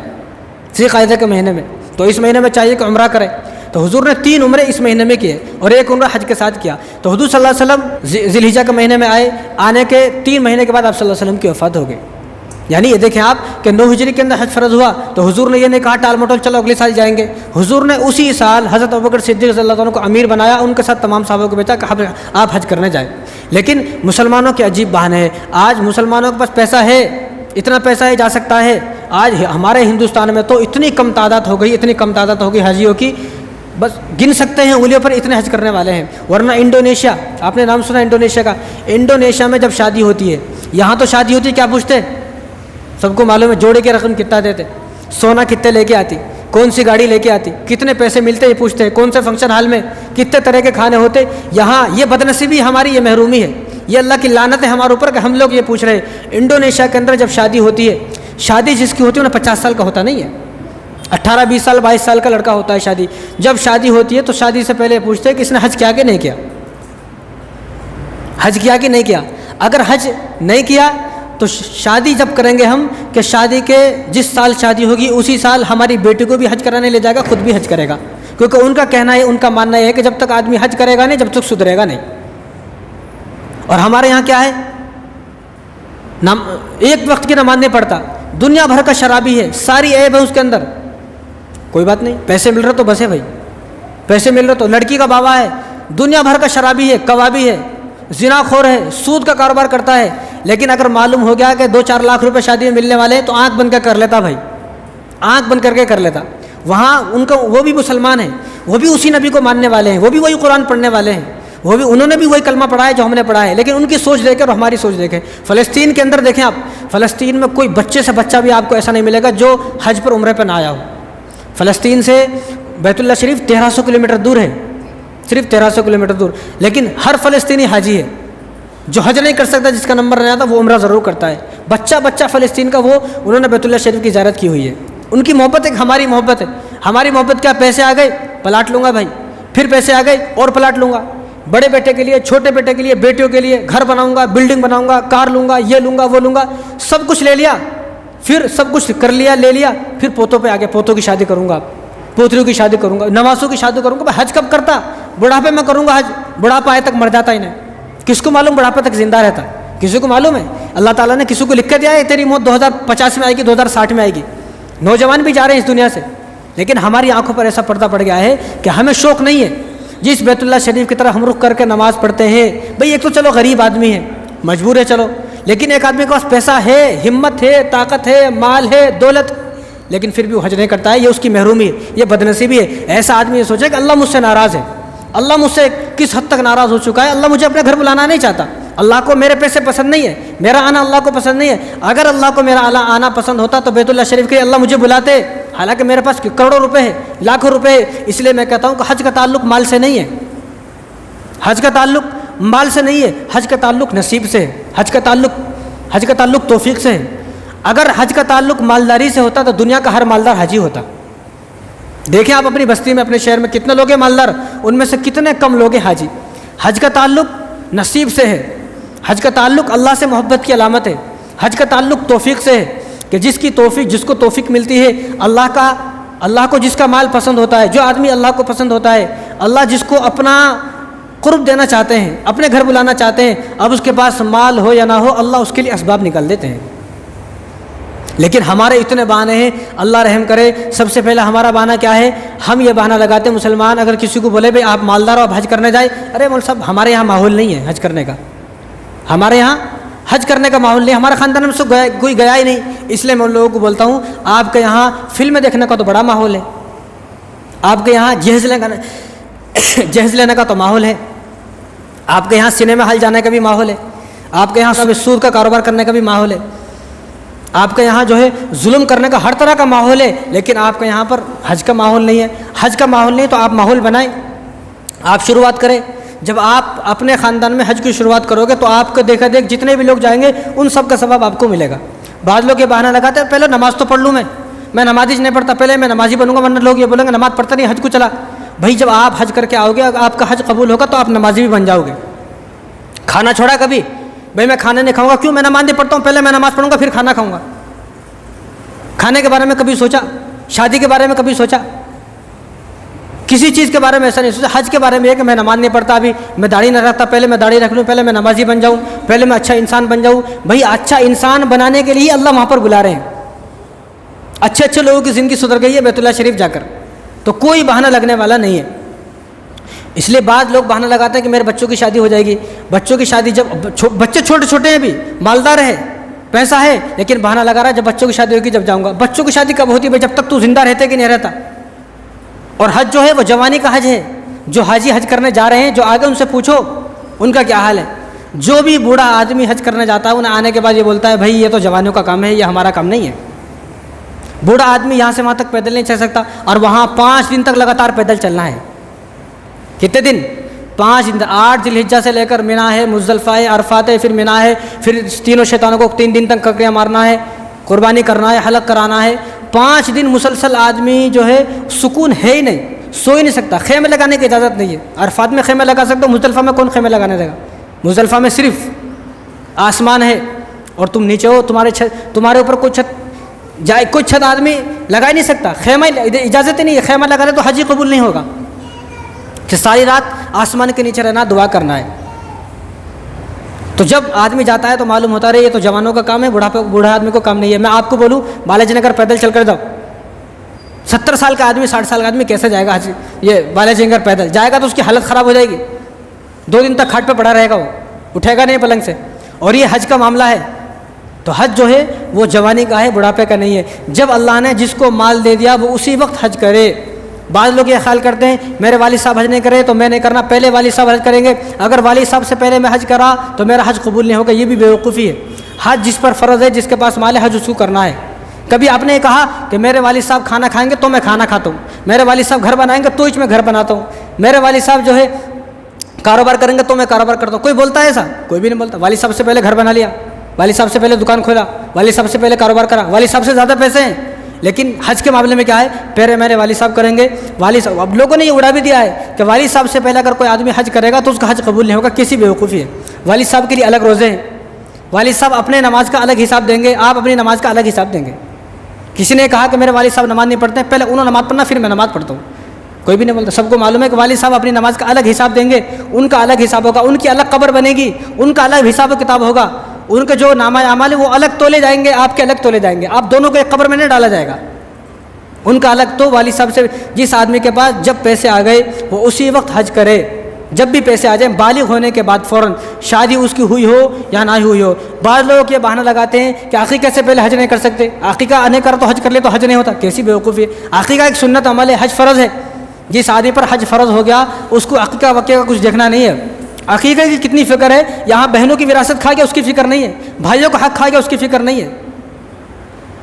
ذی القعدہ کے مہینے میں، تو اس مہینے میں چاہیے کہ عمرہ کرے، تو حضور نے 3 عمرے اس مہینے میں کیے اور 1 عمرہ حج کے ساتھ کیا۔ تو حضور صلی اللہ علیہ وسلم ذی الحجہ کے مہینے میں آئے، آنے کے 3 مہینے کے بعد آپ صلی اللہ علیہ وسلم کی وفات ہو گئی۔ یعنی یہ دیکھیں آپ کہ 9 ہجری کے اندر حج فرض ہوا تو حضور نے یہ نہیں کہا ٹال مٹول چلو اگلے سال جائیں گے، حضور نے اسی سال حضرت ابوبکر صدیق رضی اللہ عنہ کو امیر بنایا، ان کے ساتھ تمام صحابہ کو بھیجا کہ آپ حج کرنے جائیں۔ لیکن مسلمانوں کی عجیب بہانہ ہے، آج مسلمانوں کے پاس پیسہ ہے، اتنا پیسہ ہے جا سکتا ہے، آج ہمارے ہندوستان میں تو اتنی کم تعداد ہو گئی حاجیوں کی، بس گن سکتے ہیں انگلیوں پر اتنے حج کرنے والے ہیں۔ ورنہ انڈونیشیا، آپ نے نام سنا انڈونیشیا کا، انڈونیشیا میں جب شادی ہوتی ہے، یہاں تو شادی ہوتی ہے کیا پوچھتے؟ سب کو معلوم ہے جوڑے کی رقم کتنا دیتے، سونا کتنے لے کے آتی، کون سی گاڑی لے کے آتی، کتنے پیسے ملتے یہ پوچھتے ہیں، کون سے فنکشن ہال میں کتنے طرح کے کھانے ہوتے۔ یہاں یہ بدنصیبی ہماری، یہ محرومی ہے، یہ اللہ کی لعنت ہے ہمارے اوپر کہ ہم لوگ یہ پوچھ رہے ہیں۔ انڈونیشیا کے اندر جب شادی ہوتی ہے، شادی جس کی ہوتی ہے انہیں 50 سال کا ہوتا نہیں ہے، 18-20 سال 22 سال کا لڑکا ہوتا ہے شادی، جب شادی ہوتی ہے تو شادی سے پہلے پوچھتے ہیں کہ اس نے حج کیا کہ نہیں کیا، حج کیا کہ نہیں کیا۔ اگر حج نہیں کیا تو شادی جب کریں گے ہم کہ شادی کے جس سال شادی ہوگی اسی سال ہماری بیٹی کو بھی حج کرانے لے جائے گا، خود بھی حج کرے گا، کیونکہ ان کا کہنا ہے، ان کا ماننا یہ ہے کہ جب تک آدمی حج کرے گا نہیں جب تک سدھرے گا نہیں۔ اور ہمارے یہاں کیا ہے، ایک وقت کی نماز نہیں پڑھتا، دنیا بھر کا شرابی ہے، ساری عیب ہے اس کے اندر، کوئی بات نہیں، پیسے مل رہے تو بس ہے بھائی، پیسے مل رہے تو، لڑکی کا بابا ہے، دنیا بھر کا شرابی ہے، کبابی ہے، زنا خور ہے، سود کا کاروبار کرتا ہے، لیکن اگر معلوم ہو گیا کہ 2-4 لاکھ روپے شادی میں ملنے والے ہیں تو آنکھ بند کر لیتا بھائی، آنکھ بند کر کے کر لیتا۔ وہاں ان کو، وہ بھی مسلمان ہیں، وہ بھی اسی نبی کو ماننے والے ہیں، وہ بھی وہی قرآن پڑھنے والے ہیں، وہ بھی، انہوں نے بھی وہی کلمہ پڑھا ہے جو ہم نے پڑھا ہے، لیکن ان کی سوچ دیکھیں اور ہماری سوچ دیکھیں۔ فلسطین کے اندر دیکھیں آپ، فلسطین میں کوئی بچے سے بچہ بھی آپ کو ایسا نہیں ملے گا جو حج پر عمرے پہ نہ آیا ہو۔ فلسطین سے بیت اللہ شریف 1300 کلومیٹر دور ہے، صرف 1300 کلومیٹر دور، لیکن ہر فلسطینی حاجی ہے، جو حج نہیں کر سکتا، جس کا نمبر نہیں آتا وہ عمرہ ضرور کرتا ہے۔ بچہ فلسطین کا، وہ انہوں نے بیت اللہ شریف کی زیارت کی ہوئی ہے۔ ان کی محبت ایک ہماری محبت ہے، ہماری محبت کیا، پیسے آ گئے پلاٹ لوں گا بھائی، پھر پیسے آ گئے اور پلاٹ لوں گا، بڑے بیٹے کے لیے، چھوٹے بیٹے کے لیے، بیٹیوں کے لیے گھر بناؤں گا، بلڈنگ بناؤں گا، کار لوں گا، یہ لوں گا وہ لوں گا، سب کچھ لے لیا، پھر سب کچھ کر لیا، لے لیا، پھر پوتوں پہ آگے، پوتوں کی شادی کروں گا، پوتریوں کی شادی کروں گا، نواسوں کی شادی کروں گا۔ حج کب کرتا، بڑھاپے میں کروں گا حج، بڑھاپا آئے تک مر جاتا ہی نہیں، کس کو معلوم بڑھاپے تک زندہ رہتا، کسی کو معلوم ہے؟ اللہ تعالیٰ نے کسی کو لکھ کے دیا ہے تیری موت 2050 میں آئے گی، 2060 میں آئے گی، نوجوان بھی جا رہے ہیں اس دنیا سے، لیکن ہماری آنکھوں پر ایسا پردہ پڑ گیا ہے کہ ہمیں شوق نہیں ہے جس بیت اللہ شریف کی طرف ہم رخ کر کے نماز پڑھتے ہیں۔ بھئی ایک تو چلو غریب آدمی ہے، مجبور ہے چلو، لیکن ایک آدمی کے پاس پیسہ ہے، ہمت ہے، طاقت ہے، مال ہے، دولت، لیکن پھر بھی وہ حج نہیں کرتا ہے، یہ اس کی محرومی ہے، یہ بدنصیبی ہے۔ ایسا آدمی یہ سوچے کہ اللہ مجھ سے ناراض ہے، اللہ مجھ سے کس حد تک ناراض ہو چکا ہے، اللہ مجھے اپنے گھر بلانا نہیں چاہتا، اللہ کو میرے پیسے پسند نہیں ہے، میرا آنا اللہ کو پسند نہیں ہے۔ اگر اللہ کو میرا آنا پسند ہوتا تو بیت اللہ شریف کے لیے اللہ مجھے بلاتے، حالانکہ میرے پاس کروڑوں روپے ہے، لاکھوں روپے ہے۔ اس لیے میں کہتا ہوں کہ حج کا تعلق مال سے نہیں ہے، حج کا تعلق مال سے نہیں ہے، حج کا تعلق نصیب سے ہے، حج کا تعلق توفیق سے ہے۔ اگر حج کا تعلق مالداری سے ہوتا تو دنیا کا ہر مالدار حاجی ہوتا۔ دیکھیں آپ اپنی بستی میں، اپنے شہر میں کتنے لوگ ہیں مالدار، ان میں سے کتنے کم لوگ ہیں حاجی۔ حج کا تعلق نصیب سے ہے، حج کا تعلق اللہ سے محبت کی علامت ہے، حج کا تعلق توفیق سے ہے کہ جس کو توفیق ملتی ہے، اللہ کو جس کا مال پسند ہوتا ہے، جو آدمی اللہ کو پسند ہوتا ہے، اللہ جس کو اپنا قرب دینا چاہتے ہیں، اپنے گھر بلانا چاہتے ہیں، اب اس کے پاس مال ہو یا نہ ہو، اللہ اس کے لیے اسباب نکال دیتے ہیں۔ لیکن ہمارے اتنے بہانے ہیں، اللہ رحم کرے۔ سب سے پہلے ہمارا بہانہ کیا ہے، ہم یہ بہانہ لگاتے ہیں، مسلمان اگر کسی کو بولے بھائی آپ مالدار ہو آپ حج کرنے جائے، ارے مول صاحب ہمارے یہاں ماحول نہیں ہے حج کرنے کا، ہمارے یہاں حج کرنے کا ماحول نہیں، ہمارے خاندان میں سے کوئی گیا ہی نہیں۔ اس لیے میں ان لوگوں کو بولتا ہوں آپ کے یہاں فلم دیکھنے کا تو بڑا ماحول ہے، آپ کے یہاں جہیز لینے کا تو ماحول ہے، آپ کے یہاں سنیما ہال جانے کا بھی ماحول ہے، آپ کے یہاں سود کا کاروبار کرنے کا بھی ماحول ہے، آپ کے یہاں جو ہے ظلم کرنے کا ہر طرح کا ماحول ہے، لیکن آپ کے یہاں پر حج کا ماحول نہیں ہے۔ حج کا ماحول نہیں تو آپ ماحول بنائیں، آپ شروعات کریں۔ جب آپ اپنے خاندان میں حج کی شروعات کرو گے تو آپ کو دیکھا دیکھ جتنے بھی لوگ جائیں گے ان سب کا ثواب آپ کو ملے گا۔ بعض لوگ یہ بہانہ لگاتے ہیں پہلے نماز تو پڑھ لوں، میں نمازی نہیں پڑھتا، پہلے میں نمازی بنوں گا، ورنہ لوگ یہ بولیں گے نماز پڑھتا نہیں حج کو چلا۔ بھائی جب آپ حج کر کے آؤ گے، آپ کا حج قبول ہوگا تو آپ نمازی بھی بن جاؤ گے۔ کھانا چھوڑا کبھی، بھائی میں کھانا نہیں کھاؤں گا، کیوں؟ میں نماز نہیں پڑھتا ہوں، پہلے میں نماز پڑھوں گا پھر کھانا کھاؤں گا۔ کھانے کے بارے میں کبھی سوچا؟ شادی کے بارے میں کبھی سوچا؟ کسی چیز کے بارے میں ایسا نہیں سوچا۔ حج کے بارے میں یہ کہ میں نماز نہیں پڑھتا، ابھی میں داڑھی نہ رکھتا، پہلے میں داڑھی رکھ لوں، پہلے میں نمازی بن جاؤں، پہلے میں اچھا انسان بن جاؤں۔ بھائی اچھا انسان بنانے کے لیے اللہ وہاں پر بلا رہے ہیں، اچھے لوگوں کی زندگی سدھر گئی ہے بیت اللہ شریف جا کر، تو کوئی بہانہ لگنے والا نہیں ہے۔ اس لیے بعض لوگ بہانہ لگاتے ہیں کہ میرے بچوں کی شادی ہو جائے گی۔ بچوں کی شادی جب بچے چھوٹے چھوٹے ہیں، بھی مالدار ہے، پیسہ ہے، لیکن بہانہ لگا رہا ہے جب بچوں کی شادی ہوگی جب جاؤں گا۔ بچوں کی شادی کب ہوتی ہے بھائی؟ جب تک تو زندہ رہتے کہ نہیں رہتا۔ اور حج جو ہے وہ جوانی کا حج ہے۔ جو حاجی حج کرنے جا رہے ہیں، جو آگے ان سے پوچھو ان کا کیا حال ہے۔ جو بھی بوڑھا آدمی حج کرنے جاتا ہے انہیں آنے کے بعد یہ بولتا ہے بھائی یہ تو جوانوں کا کام ہے، یہ ہمارا کام نہیں ہے۔ بوڑھا آدمی یہاں سے وہاں تک پیدل نہیں چل سکتا، اور وہاں 5 دن تک لگاتار پیدل چلنا ہے۔ کتنے دن؟ 5 دن، 8 ذی الحجہ سے لے کر مینا ہے، مزدلفہ ہے، عرفات ہے، پھر مینا ہے، پھر تینوں شیطانوں کو 3 دن تک ککڑیاں مارنا ہے، قربانی کرنا ہے، حلق کرانا ہے، 5 دن مسلسل آدمی جو ہے سکون ہے ہی نہیں، سو ہی نہیں سکتا، خیمے لگانے کی اجازت نہیں ہے۔ عرفات میں خیمے لگا سکتے ہو، مزدلفہ میں کون خیمے لگانے دے گا؟ مزدلفہ میں صرف آسمان ہے اور تم نیچے ہو، تمہارے اوپر کوئی چھت آدمی لگا ہی نہیں سکتا، خیمہ اجازت ہی نہیں ہے، خیمہ لگا دے تو حج ہی قبول نہیں ہوگا، کہ ساری رات آسمان کے نیچے رہنا، دعا کرنا ہے۔ تو جب آدمی جاتا ہے تو معلوم ہوتا رہے یہ تو جوانوں کا کام ہے، بوڑھا آدمی کو کام نہیں ہے۔ میں آپ کو بولوں بالاجی نگر پیدل چل کر جاؤ، 70 سال کا آدمی 60 سال کا آدمی کیسے جائے گا حج؟ یہ بالاجی نگر پیدل جائے گا تو اس کی حالت خراب ہو جائے گی، 2 دن تک کھاٹ پہ پڑا رہے گا، وہ اٹھے گا نہیں پلنگ سے۔ اور یہ حج کا معاملہ ہے، تو حج جو ہے وہ جوانی کا ہے، بڑھاپے کا نہیں ہے۔ جب اللہ نے جس کو مال دے دیا وہ اسی وقت حج کرے۔ بعض لوگ یہ خیال کرتے ہیں میرے والد صاحب حج نہیں کرے تو میں نہیں کرنا، پہلے والد صاحب حج کریں گے، اگر والد صاحب سے پہلے میں حج کرا تو میرا حج قبول نہیں ہوگا۔ یہ بھی بیوقوفی ہے۔ حج جس پر فرض ہے، جس کے پاس مال ہے، حج اس کو کرنا ہے۔ کبھی آپ نے کہا کہ میرے والد صاحب کھانا کھائیں گے تو میں کھانا کھاتا ہوں، میرے والد صاحب گھر بنائیں گے تو میں گھر بناتا ہوں، میرے والد صاحب جو ہے کاروبار کریں گے تو میں کاروبار کرتا ہوں۔ کوئی بولتا ہے ایسا؟ کوئی بھی نہیں بولتا۔ والد صاحب سے پہلے گھر بنا لیا، والد صاحب سے پہلے دکان کھولا، والد صاحب سے پہلے کاروبار کرا، والد صاحب سے زیادہ پیسے ہیں۔ لیکن حج کے معاملے میں کیا ہے؟ پہلے میرے والد صاحب کریں گے، والد صاحب۔ اب لوگوں نے یہ اڑا بھی دیا ہے کہ والد صاحب سے پہلے اگر کوئی آدمی حج کرے گا تو اس کا حج قبول نہیں ہوگا۔ کسی بیوقوفی ہے۔ والد صاحب کے لیے الگ روزے ہیں، والد صاحب اپنے نماز کا الگ حساب دیں گے، آپ اپنی نماز کا الگ حساب دیں گے۔ کسی نے کہا کہ میرے والد صاحب نماز نہیں پڑھتے ہیں، پہلے انہوں نماز پڑھنا پھر میں نماز پڑھتا ہوں، کوئی بھی نہیں بولتا۔ سب کو معلوم ہے کہ والد صاحب اپنی نماز کا الگ حساب دیں گے، ان کا الگ حساب ہوگا، ان کی الگ قبر بنے گی، ان کا الگ حساب و کتاب ہوگا، ان کے جو نامہ اعمال ہے وہ الگ تولے جائیں گے، آپ کے الگ تولے جائیں گے، آپ دونوں کو ایک قبر میں نہیں ڈالا جائے گا، ان کا الگ۔ تو والد صاحب سے جس آدمی کے پاس جب پیسے آ گئے وہ اسی وقت حج کرے، جب بھی پیسے آ جائیں، بالغ ہونے کے بعد فوراً، شادی اس کی ہوئی ہو یا نہ ہوئی ہو۔ بعض لوگ یہ بہانہ لگاتے ہیں کہ عقیقے سے پہلے حج نہیں کر سکتے، عقیقہ نہیں کرا تو حج کر لے تو حج نہیں ہوتا۔ کیسی بیوقوفی ہے؟ عقیقہ ایک سنت عمل ہے، حج فرض ہے۔ جس آدمی پر حج فرض ہو گیا اس کو عقیقہ وقیقہ کا کچھ دیکھنا نہیں ہے۔ عقیقے کی کتنی فکر ہے، یہاں بہنوں کی وراثت کھا گیا اس کی فکر نہیں ہے، بھائیوں کا حق کھا گیا اس کی فکر نہیں ہے،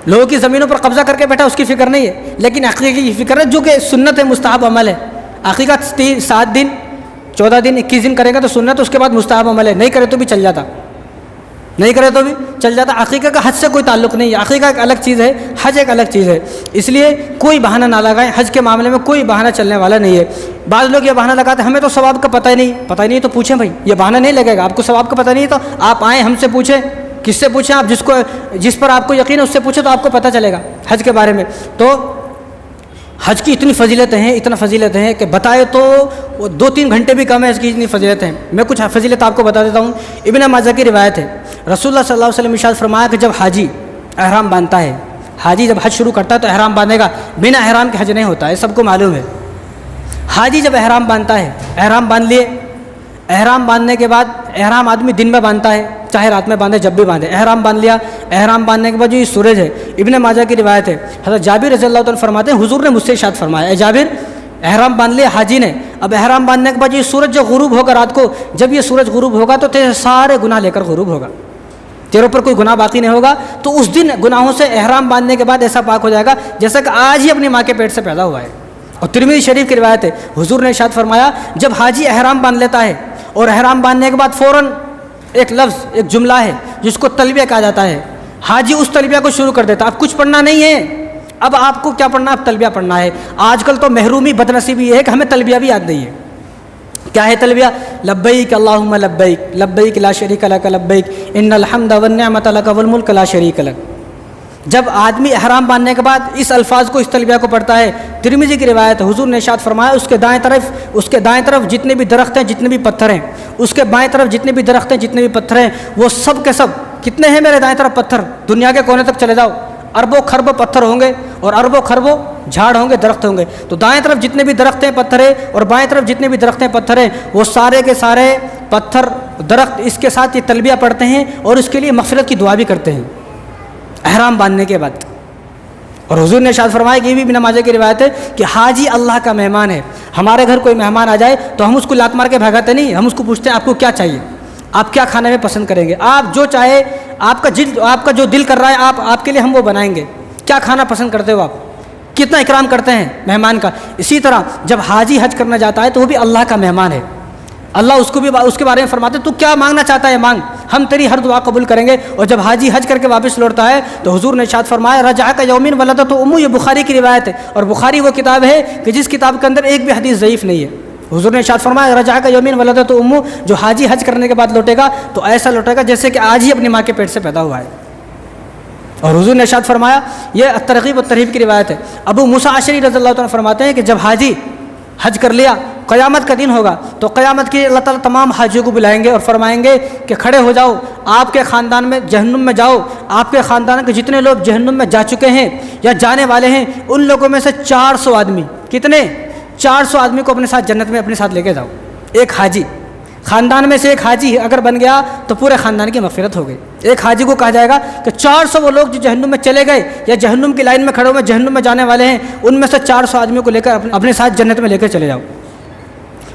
لوگوں کی زمینوں پر قبضہ کر کے بیٹھا اس کی فکر نہیں ہے، لیکن عقیقے کی فکر ہے جو کہ سنت ہے، مستحب عمل ہے۔ عقیقہ 7 دن 14 دن 21 دن کرے گا تو سنت، اس کے بعد مستحب عمل ہے، نہیں کرے تو بھی چل جاتا، نہیں کرے تو بھی چل جاتا۔ عقیقہ کا حج سے کوئی تعلق نہیں ہے، عقیقہ ایک الگ چیز ہے، حج ایک الگ چیز ہے۔ اس لیے کوئی بہانہ نہ لگائیں، حج کے معاملے میں کوئی بہانہ چلنے والا نہیں ہے۔ بعض لوگ یہ بہانہ لگاتے ہیں ہمیں تو ثواب کا پتہ ہی نہیں، تو پوچھیں بھائی، یہ بہانہ نہیں لگے گا، آپ کو ثواب کا پتہ نہیں ہے تو آپ آئیں ہم سے پوچھیں، کس سے پوچھیں آپ؟ جس پر آپ کو یقین ہے اس سے پوچھیں تو آپ کو پتہ چلے گا حج کے بارے میں۔ تو حج کی اتنی فضیلتیں ہیں، اتنا فضیلتیں ہیں کہ بتائے تو وہ 2-3 گھنٹے بھی کم ہے، اس کی اتنی فضیلتیں ہیں۔ میں کچھ فضیلت آپ کو بتا دیتا ہوں۔ ابن ماجہ کی روایت ہے، رسول اللہ صلی اللہ علیہ وسلم ارشاد فرمایا کہ جب حاجی احرام باندھتا ہے، حاجی جب حج شروع کرتا ہے تو احرام باندھے گا، بنا احرام کے حج نہیں ہوتا ہے، سب کو معلوم ہے۔ حاجی جب احرام باندھتا ہے، احرام باندھ لیے، احرام باندھنے کے بعد، احرام آدمی دن میں باندھتا ہے چاہے رات میں باندھے، جب بھی باندھے، احرام باندھ لیا، احرام باندھنے کے بعد جو یہ سورج ہے، ابن ماجہ کی روایت ہے، حضرت جابر رضی اللہ عنہ فرماتے ہیں حضور نے مجھ سے ارشاد فرمایا، اے جابر، احرام باندھ لیا حاجی نے، اب احرام باندھنے کے بعد یہ سورج جو غروب ہوگا رات کو، جب یہ سورج غروب ہوگا تو تیرے سارے گناہ لے کر غروب ہوگا، تیرے اوپر کوئی گناہ باقی نہیں ہوگا، تو اس دن گناہوں سے احرام باندھنے کے بعد ایسا پاک ہو جائے گا جیسا کہ آج ہی اپنی ماں کے پیٹ سے پیدا ہوا ہے۔ اور ترمذی شریف کی روایت ہے، حضور نے ارشاد فرمایا جب حاجی احرام باندھ لیتا ہے اور احرام باندھنے کے بعد فوراً ایک لفظ، ایک جملہ ہے جس کو تلبیہ کہا جاتا ہے، حاجی اس تلبیہ کو شروع کر دیتا، اب کچھ پڑھنا نہیں ہے، اب آپ کو کیا پڑھنا ہے؟ اب تلبیہ پڑھنا ہے۔ آج کل تو محرومی بدنصیبی یہ ہے کہ ہمیں تلبیہ بھی یاد نہیں ہے۔ کیا ہے تلبیہ؟ لبیک اللہم لبیک، لبیک لا شریک لک لبیک، ان الحمد والنعمت لک والملک لا شریک لک۔ جب آدمی احرام باندھنے کے بعد اس الفاظ کو، اس تلبیہ کو پڑھتا ہے، ترمذی کی روایت ہے، حضور نے ارشاد فرمایا اس کے دائیں طرف جتنے بھی درخت ہیں، جتنے بھی پتھر ہیں، اس کے بائیں طرف جتنے بھی درخت ہیں، جتنے بھی پتھر ہیں، وہ سب کے سب، کتنے ہیں میرے دائیں طرف پتھر؟ دنیا کے کونے تک چلے جاؤ، اربوں خربوں پتھر ہوں گے اور اربوں خربوں جھاڑ ہوں گے، درخت ہوں گے، تو دائیں طرف جتنے بھی درخت ہیں پتھر ہیں اور بائیں طرف جتنے بھی درخت ہیں پتھر ہیں، وہ سارے کے سارے پتھر درخت اس کے ساتھ یہ تلبیہ پڑھتے ہیں اور اس کے لیے مغفرت کی دعا بھی کرتے ہیں احرام باندھنے کے بعد۔ اور حضور نے ارشاد فرمایا کہ یہ بھی ابن ماجہ کی روایت ہے کہ حاجی اللہ کا مہمان ہے، ہمارے گھر کوئی مہمان آ جائے تو ہم اس کو لات مار کے بھگاتے نہیں، ہم اس کو پوچھتے ہیں آپ کو کیا چاہیے، آپ کیا کھانے میں پسند کریں گے، آپ جو چاہے، آپ کا جو دل کر رہا ہے آپ کے لیے ہم وہ بنائیں گے، کیا کھانا پسند کرتے ہو آپ، کتنا اکرام کرتے ہیں مہمان کا۔ اسی طرح جب حاجی حج کرنا جاتا ہے تو وہ بھی اللہ کا مہمان ہے، اللہ اس کے بارے میں فرماتے تو کیا مانگنا چاہتا ہے مانگ، ہم تیری ہر دعا قبول کریں گے۔ اور جب حاجی حج کر کے واپس لوٹتا ہے تو حضور نے ارشاد فرمایا رجع کا یومین ولدت امو، یہ بخاری کی روایت ہے، اور بخاری وہ کتاب ہے کہ جس کتاب کے اندر ایک بھی حدیث ضعیف نہیں ہے۔ حضور نے ارشاد فرمایا رجع کا یومین ولدت امو، جو حاجی حج کرنے کے بعد لوٹے گا تو ایسا لوٹے گا جیسے کہ آج ہی اپنی ماں کے پیٹ سے پیدا ہوا ہے۔ اور حضور نے ارشاد فرمایا، یہ ترغیب و ترہیب کی روایت ہے، ابو موسیٰ اشعری رضی اللہ عنہ فرماتے ہیں کہ جب حاجی حج کر لیا، قیامت کا دن ہوگا تو قیامت کی اللہ تعالیٰ تمام حاجیوں کو بلائیں گے اور فرمائیں گے کہ کھڑے ہو جاؤ، آپ کے خاندان میں جہنم میں جاؤ، آپ کے خاندان کے جتنے لوگ جہنم میں جا چکے ہیں یا جانے والے ہیں ان لوگوں میں سے 400 آدمی، کتنے 400 آدمی کو اپنے ساتھ جنت میں اپنے ساتھ لے کے جاؤ۔ ایک حاجی، خاندان میں سے ایک حاجی اگر بن گیا تو پورے خاندان کی مغفرت ہو گئی۔ ایک حاجی کو کہا جائے گا کہ 400 وہ لوگ جو جہنم میں چلے گئے یا جہنم کی لائن میں کھڑے ہوئے جہنم میں جانے والے ہیں ان میں سے 400 آدمیوں کو لے کر اپنے ساتھ جنت میں لے کر چلے جاؤ۔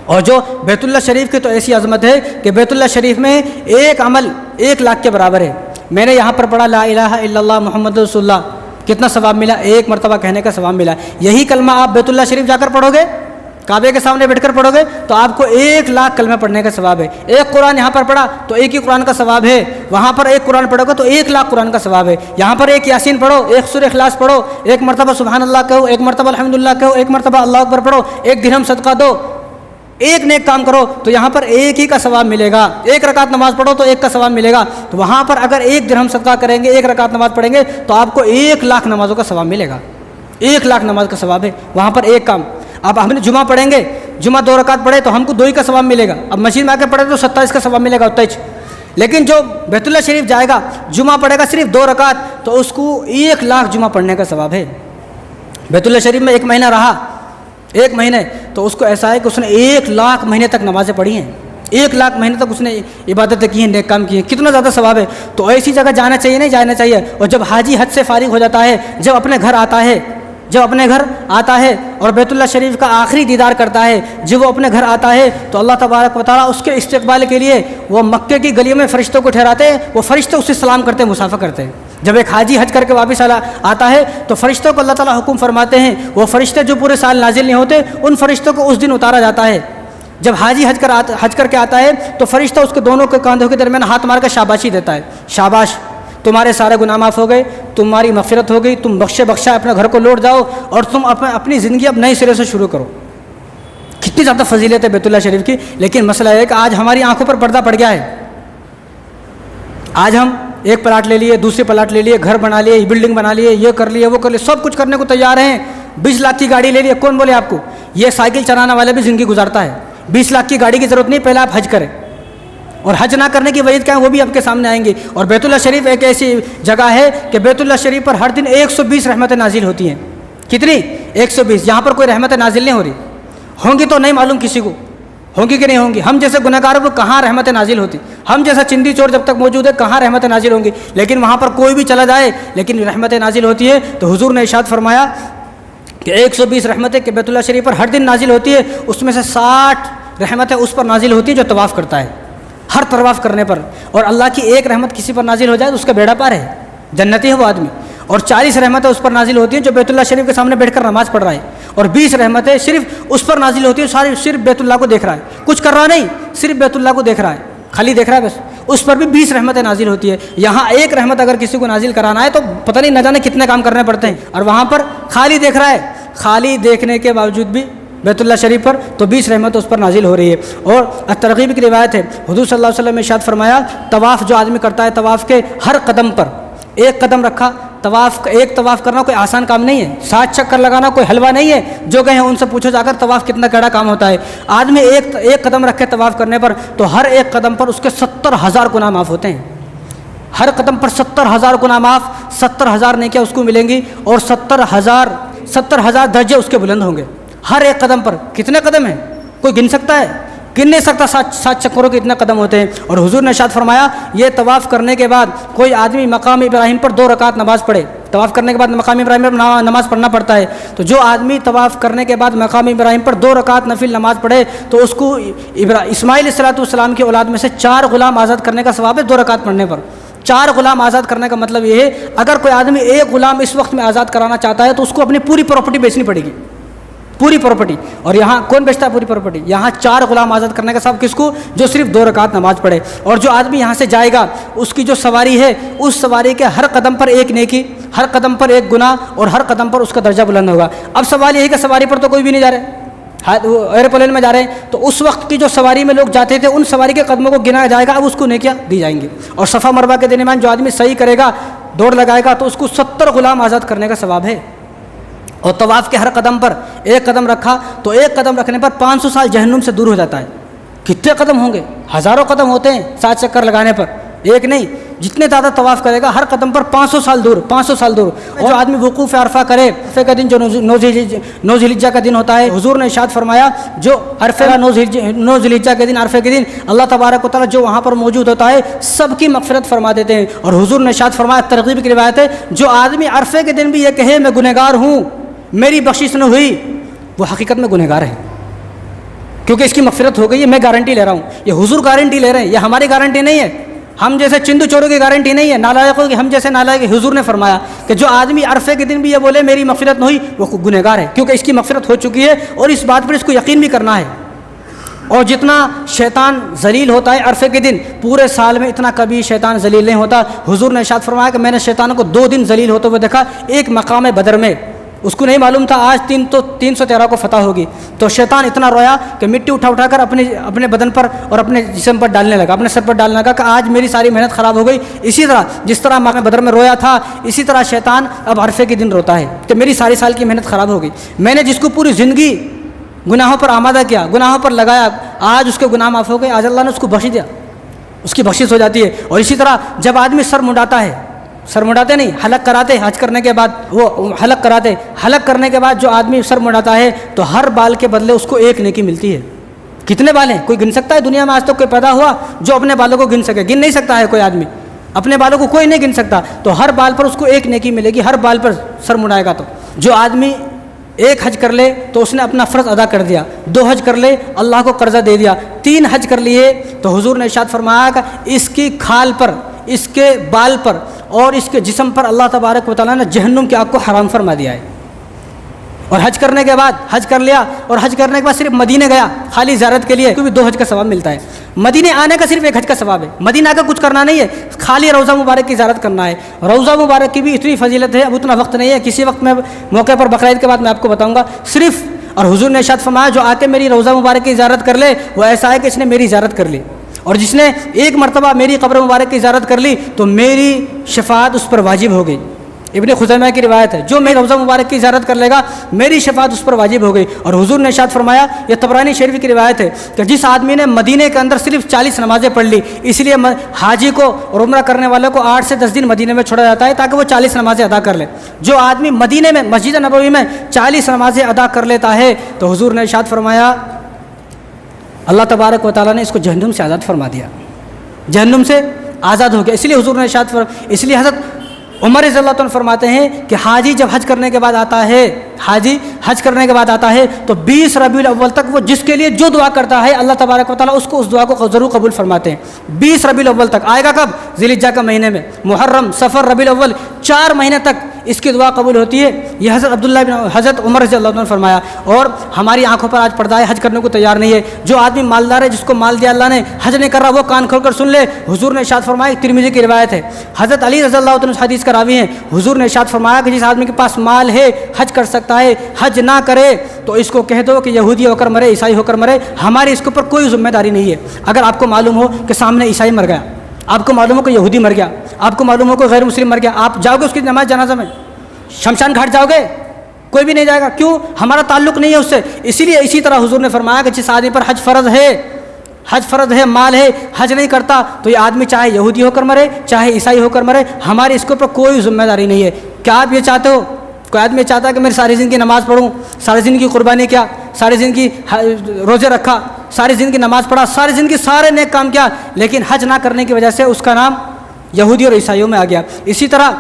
اور جو بیت اللہ شریف کی تو ایسی عظمت ہے کہ بیت اللہ شریف میں ایک عمل 1 لاکھ کے برابر ہے۔ میں نے یہاں پر پڑھا لا الہ الا اللہ محمد رسول اللہ، کتنا ثواب ملا؟ 1 مرتبہ کہنے کا ثواب ملا۔ یہی کلمہ آپ بیت اللہ شریف جا کر پڑھو گے، کعبے کے سامنے بیٹھ کر پڑھو گے تو آپ کو 1 لاکھ کلمہ پڑھنے کا ثواب ہے۔ ایک قرآن یہاں پر پڑھا تو 1 ہی قرآن کا ثواب ہے، وہاں پر 1 قرآن پڑھو گے تو 1 لاکھ قرآن کا ثواب ہے۔ یہاں پر 1 یاسین پڑھو، 1 سورہ اخلاص پڑھو، 1 مرتبہ سبحان اللہ کہو، 1 مرتبہ الحمدللہ کہو، 1 مرتبہ اللہ اکبر پڑھو، 1 درہم صدقہ دو، 1 نیک کام کرو تو یہاں پر 1 ہی کا ثواب ملے گا۔ 1 رکعت نماز پڑھو تو 1 کا ثواب ملے گا، تو وہاں پر اگر 1 درہم صدقہ کریں گے، 1 رکعت نماز پڑھیں گے تو آپ کو 1 لاکھ نمازوں کا ثواب ملے گا۔ 1 لاکھ نماز کا ثواب ہے وہاں پر 1 کام۔ اب ہم نے جمعہ پڑھیں گے، جمعہ 2 رکعت پڑھے تو ہم کو 2 ہی کا ثواب ملے گا۔ اب مسجد میں آ کے پڑھے تو 27 کا ثواب ملے گا، 27۔ لیکن جو بیت اللہ شریف جائے گا، جمعہ پڑھے گا صرف 2 رکعت تو اس کو 1 لاکھ جمعہ پڑھنے کا ثواب ہے۔ بیت اللہ شریف میں 1 مہینہ رہا، 1 مہینے تو اس کو ایسا ہے کہ اس نے 1 لاکھ مہینے تک نمازیں پڑھی ہیں، 1 لاکھ مہینے تک اس نے عبادتیں کی ہیں، نیک کام کیے ہیں، کتنا زیادہ ثواب ہے۔ تو ایسی جگہ جانا چاہیے، نہیں جانا چاہیے۔ اور جب حاجی حج سے فارغ ہو جاتا ہے، جب اپنے گھر آتا ہے اور بیت اللہ شریف کا آخری دیدار کرتا ہے، جب وہ اپنے گھر آتا ہے تو اللہ تبارک و تعالیٰ اس کے استقبال کے لیے وہ مکے کی گلیوں میں فرشتوں کو ٹھہراتے ہیں، وہ فرشتے اسے سلام کرتے ہیں، مصافحہ کرتے ہیں۔ جب ایک حاجی حج کر کے واپس آتا ہے تو فرشتوں کو اللہ تعالیٰ حکم فرماتے ہیں، وہ فرشتے جو پورے سال نازل نہیں ہوتے ان فرشتوں کو اس دن اتارا جاتا ہے۔ جب حاجی حج کر کے آتا ہے تو فرشتہ اس کے دونوں کے کاندھوں کے درمیان ہاتھ مار کر شاباشی دیتا ہے، شاباش تمہارے سارے گناہ معاف ہو گئے، تمہاری مغفرت ہو گئی، تم بخشا اپنے گھر کو لوٹ جاؤ اور تم اپنی زندگی اب نئے سرے سے شروع کرو۔ کتنی زیادہ فضیلت ہے بیت اللہ شریف کی، لیکن مسئلہ یہ ہے کہ آج ہماری آنکھوں پر پردہ پڑ گیا ہے۔ آج ہم ایک پلاٹ لے لیے، دوسری پلاٹ لے لیے، گھر بنا لیے، بلڈنگ بنا لیے، یہ کر لیے، وہ کر لیے، سب کچھ کرنے کو تیار ہیں۔ 20 لاکھ کی گاڑی لے لیے، کون بولے آپ کو؟ یہ سائیکل چلانے والا بھی زندگی گزارتا ہے۔ 20 لاکھ کی گاڑی کی ضرورت نہیں، پہلے آپ حج کریں، اور حج نہ کرنے کی وجہ کیا ہے وہ بھی آپ کے سامنے آئیں گے۔ اور بیت اللہ شریف ایک ایسی جگہ ہے کہ بیت اللہ شریف پر ہر دن 120 رحمتیں نازل ہوتی ہیں۔ کتنی؟ 120۔ یہاں پر کوئی رحمتیں نازل نہیں ہو رہی، ہوں گی تو نہیں معلوم کسی کو، ہوں گی کہ نہیں ہوں گی۔ ہم جیسے گنہگاروں کو کہاں رحمتیں نازل ہوتی، ہم جیسا چندی چور جب تک موجود ہے کہاں رحمتیں نازل ہوں گی، لیکن وہاں پر کوئی بھی چلا جائے لیکن رحمتیں نازل ہوتی ہے۔ تو حضور نے ارشاد فرمایا کہ 120 رحمتیں کہ بیت اللہ شریف پر ہر دن نازل ہوتی ہے، اس میں سے 60 رحمتیں اس پر نازل ہوتی ہیں جو طواف کرتا ہے، ہر طواف کرنے پر۔ اور اللہ کی 1 رحمت کسی پر نازل ہو جائے تو اس کا بیڑا پار ہے، جنتی ہے وہ آدمی۔ اور 40 رحمتیں اس پر نازل ہوتی ہیں جو بیت اللہ شریف کے سامنے بیٹھ کر نماز پڑھ رہا ہے، اور 20 رحمتیں صرف اس پر نازل ہوتی ہیں، ساری صرف بیت اللہ کو دیکھ رہا ہے، کچھ کر رہا نہیں، صرف بیت اللہ کو دیکھ رہا ہے، خالی دیکھ رہا ہے بس، اس پر بھی 20 رحمتیں نازل ہوتی ہے۔ یہاں 1 رحمت اگر کسی کو نازل کرانا ہے تو پتہ نہیں نہ جانے کتنے کام کرنے پڑتے ہیں، اور وہاں پر خالی دیکھ رہا ہے، خالی دیکھنے کے باوجود بھی بیت اللہ شریف پر تو 20 رحمت اس پر نازل ہو رہی ہے۔ اور ترغیب کی روایت ہے، حضور صلی اللہ علیہ وسلم نے ارشاد فرمایا، طواف جو آدمی کرتا ہے، طواف کے ہر قدم پر 1 قدم رکھا، ایک طواف کرنا کوئی آسان کام نہیں ہے، 7 چکر لگانا کوئی حلوہ نہیں ہے، جو گئے ہیں ان سے پوچھو جا کر طواف کتنا کڑا کام ہوتا ہے۔ آدمی ایک قدم رکھے طواف کرنے پر تو ہر 1 قدم پر اس کے 70,000 گناہ معاف ہوتے ہیں، ہر قدم پر 70,000 گناہ معاف، 70,000 نیکیاں اس کو ملیں گی، اور 70,000 درجے اس کے بلند ہوں گے ہر 1 قدم پر۔ کتنے قدم ہیں کوئی گن سکتا ہے؟ گن نہیں سکتا، 7 چکروں کے اتنے قدم ہوتے ہیں۔ اور حضور نے ارشاد فرمایا، یہ طواف کرنے کے بعد کوئی آدمی مقام ابراہیم پر 2 رکعت نماز پڑھے، طواف کرنے کے بعد مقام ابراہیم پر نماز پڑھنا پڑتا ہے، تو جو آدمی طواف کرنے کے بعد مقام ابراہیم پر 2 رکعت نفل نماز پڑھے تو اس کو اسماعیل علیہ السلام کی اولاد میں سے 4 غلام آزاد کرنے کا ثواب ہے 2 رکعت پڑھنے پر۔ 4 غلام آزاد کرنے کا مطلب یہ ہے، اگر کوئی آدمی 1 غلام اس وقت میں آزاد کرانا چاہتا ہے تو اس کو اپنی پوری پراپرٹی بیچنی پڑے گی، پوری پراپرٹی. اور یہاں کون بیچتا ہے پوری پراپرٹی؟ یہاں 4 غلام آزاد کرنے کا ثواب کس کو؟ جو صرف 2 رکعت نماز پڑھے. اور جو آدمی یہاں سے جائے گا اس کی جو سواری ہے اس سواری کے ہر قدم پر ایک نیکی، ہر قدم پر ایک گناہ، اور ہر قدم پر اس کا درجہ بلند ہوگا. اب سوال یہی کہ سواری پر تو کوئی بھی نہیں جا رہے، ایروپلین میں جا رہے ہیں، تو اس وقت کی جو سواری میں لوگ جاتے تھے ان سواری کے قدموں کو گنا جائے گا، اب اس کو نیکیاں دی جائیں گی. اور صفا مروہ کے درمیان جو آدمی صحیح کرے گا، دوڑ لگائے گا، تو اس کو 70 غلام آزاد کرنے کا ثواب ہے. اور طواف کے ہر قدم پر ایک قدم رکھا تو ایک قدم رکھنے پر 500 سال جہنم سے دور ہو جاتا ہے. کتنے قدم ہوں گے؟ ہزاروں قدم ہوتے ہیں 7 چکر لگانے پر، ایک نہیں، جتنے زیادہ طواف کرے گا ہر قدم پر 500 سال دور، 500 سال دور. اور جو آدمی وقوف عرفہ کرے، عرفے کا دن جو 9 ذی الحجہ کا دن ہوتا ہے، حضور نے ارشاد فرمایا جو عرفے کا 9 ذی الحجہ کے دن، عرفے کے دن اللہ تبارک و تعالیٰ جو وہاں پر موجود ہوتا ہے سب کی مغفرت فرما دیتے ہیں. اور حضور نے ارشاد فرمایا، ترغیب کی روایت ہے، جو آدمی عرفے کے دن بھی یہ کہے میں گنہگار ہوں، میری بخشش نہ ہوئی، وہ حقیقت میں گنہگار ہے، کیونکہ اس کی مغفرت ہو گئی ہے. میں گارنٹی لے رہا ہوں، یہ حضور گارنٹی لے رہے ہیں، یہ ہماری گارنٹی نہیں ہے، ہم جیسے چندو چوروں کی گارنٹی نہیں ہے، نالائقوں کی، ہم جیسے نالائق. حضور نے فرمایا کہ جو آدمی عرفے کے دن بھی یہ بولے میری مغفرت نہ ہوئی، وہ گنہگار ہے، کیونکہ اس کی مغفرت ہو چکی ہے اور اس بات پر اس کو یقین بھی کرنا ہے. اور جتنا شیطان ذلیل ہوتا ہے عرفے کے دن، پورے سال میں اتنا کبھی شیطان ذلیل نہیں ہوتا. حضور نے ارشاد فرمایا کہ میں نے شیطان کو 2 دن ذلیل ہوتے ہوئے دیکھا. ایک مقام بدر میں، اس کو نہیں معلوم تھا آج 313 کو فتح ہوگی، تو شیطان اتنا رویا کہ مٹی اٹھا کر اپنے بدن پر اور اپنے جسم پر ڈالنے لگا، اپنے سر پر ڈالنے لگا کہ آج میری ساری محنت خراب ہو گئی. اسی طرح جس طرح میں بدر میں رویا تھا، اسی طرح شیطان اب عرفے کے دن روتا ہے کہ میری ساری سال کی محنت خراب ہو گئی. میں نے جس کو پوری زندگی گناہوں پر آمادہ کیا، گناہوں پر لگایا، آج اس کے گناہ معاف ہو گئے، آج اللہ نے اس کو بخش دیا، اس کی بخشش ہو جاتی ہے. اور اسی طرح جب آدمی سر منڈاتا ہے، سر منڈاتے نہیں، حلق کراتے حج کرنے کے بعد، وہ حلق کراتے، حلق کرنے کے بعد جو آدمی سر منڈاتا ہے تو ہر بال کے بدلے اس کو ایک نیکی ملتی ہے. کتنے بال ہیں؟ کوئی گن سکتا ہے؟ دنیا میں آج تک کوئی پیدا ہوا جو اپنے بالوں کو گن سکے؟ گن نہیں سکتا ہے کوئی آدمی، اپنے بالوں کو کوئی نہیں گن سکتا. تو ہر بال پر اس کو ایک نیکی ملے گی، ہر بال پر سر منڈائے گا. تو جو آدمی 1 حج کر لے تو اس نے اپنا فرض ادا کر دیا، 2 حج کر لے اللہ کو قرضہ دے دیا، 3 حج کر لیے تو حضور نے ارشاد فرمایا کہ اس کی کھال پر، اس کے بال پر اور اس کے جسم پر اللہ تبارک و تعالیٰ نے جہنم کی آگ کو حرام فرما دیا ہے. اور حج کرنے کے بعد، حج کر لیا اور حج کرنے کے بعد صرف مدینے گیا خالی زیارت کے لیے، کیونکہ 2 حج کا ثواب ملتا ہے. مدینے آنے کا صرف 1 حج کا ثواب ہے، مدینہ کا کچھ کرنا نہیں ہے، خالی روضہ مبارک کی زیارت کرنا ہے. روضہ مبارک کی بھی اتنی فضیلت ہے، اب اتنا وقت نہیں ہے، کسی وقت میں موقع پر بقرعید کے بعد میں آپ کو بتاؤں گا صرف. اور حضور نے ارشاد فرمایا جو آ کے میری روضہ مبارک کی زیارت کر لے وہ ایسا ہے کہ اس نے میری زیارت کر لی، اور جس نے 1 مرتبہ میری قبر مبارک کی زیارت کر لی تو میری شفاعت اس پر واجب ہو گئی. ابن خزیمہ کی روایت ہے، جو میری روضہ مبارک کی زیارت کر لے گا میری شفاعت اس پر واجب ہو گئی. اور حضور نے ارشاد فرمایا، یہ طبرانی شریف کی روایت ہے، کہ جس آدمی نے مدینے کے اندر صرف 40 نمازیں پڑھ لی، اس لیے حاجی کو اور عمرہ کرنے والے کو 8 سے 10 دن مدینے میں چھوڑا جاتا ہے تاکہ وہ 40 نمازیں ادا کر لے. جو آدمی مدینے میں مسجد نبوی میں 40 نمازیں ادا کر لیتا ہے تو حضور نے ارشاد فرمایا اللہ تبارک و تعالیٰ نے اس کو جہنم سے آزاد فرما دیا، جہنم سے آزاد ہو گیا. اس لیے حضور نے ارشاد فرمایا، اس لیے حضرت عمر رضی اللہ عنہ فرماتے ہیں کہ حاجی جب حج کرنے کے بعد آتا ہے، حاجی حج کرنے کے بعد آتا ہے تو 20 ربیع الاول تک وہ جس کے لیے جو دعا کرتا ہے اللہ تبارک و تعالیٰ اس کو اس دعا کو ضرور قبول فرماتے ہیں. 20 ربیع الاول تک آئے گا، کب؟ ذی الحجہ کا مہینے میں، محرم، صفر، ربیع الاول، 4 مہینے تک اس کی دعا قبول ہوتی ہے. یہ حضرت عمر رضی اللہ عنہ نے فرمایا. اور ہماری آنکھوں پر آج پردہ ہے، حج کرنے کو تیار نہیں ہے. جو آدمی مالدار ہے، جس کو مال دیا اللہ نے، حج نہیں کر رہا، وہ کان کھول کر سن لے. حضور نے ارشاد فرمایا، ترمذی کی روایت ہے، حضرت علی رضی اللہ عنہ حدیث کا راوی ہیں، حضور نے ارشاد فرمایا کہ جس آدمی کے پاس مال ہے حج کر سکتا ہے، حج نہ کرے تو اس کو کہہ دو کہ یہودی ہو کر مرے، عیسائی ہو کر مرے، ہماری اس کے اوپر کوئی ذمہ داری نہیں ہے. اگر آپ کو معلوم ہو کہ سامنے عیسائی مر گیا، آپ کو معلوم ہو کہ یہودی مر گیا، آپ کو معلوم ہو کہ غیر مسلم مر گیا، آپ جاؤ گے اس کی نماز جنازہ میں؟ شمشان گھاٹ جاؤ گے؟ کوئی بھی نہیں جائے گا. کیوں؟ ہمارا تعلق نہیں ہے اس سے. اسی لیے اسی طرح حضور نے فرمایا کہ جس آدمی پر حج فرض ہے، حج فرض ہے، مال ہے، حج نہیں کرتا تو یہ آدمی چاہے یہودی ہو کر مرے، چاہے عیسائی ہو کر مرے، ہماری اس کے اوپر کوئی ذمہ داری نہیں ہے. کیا آپ یہ چاہتے ہو؟ کوئی آدمی چاہتا ہے کہ میری ساری زندگی نماز پڑھوں، ساری زندگی قربانی کیا، ساری زندگی روزے رکھا، ساری زندگی نماز پڑھا، ساری زندگی سارے نیک کام کیا، لیکن حج نہ کرنے کی وجہ سے اس کا نام یہودی اور عیسائیوں میں آ گیا. اسی طرح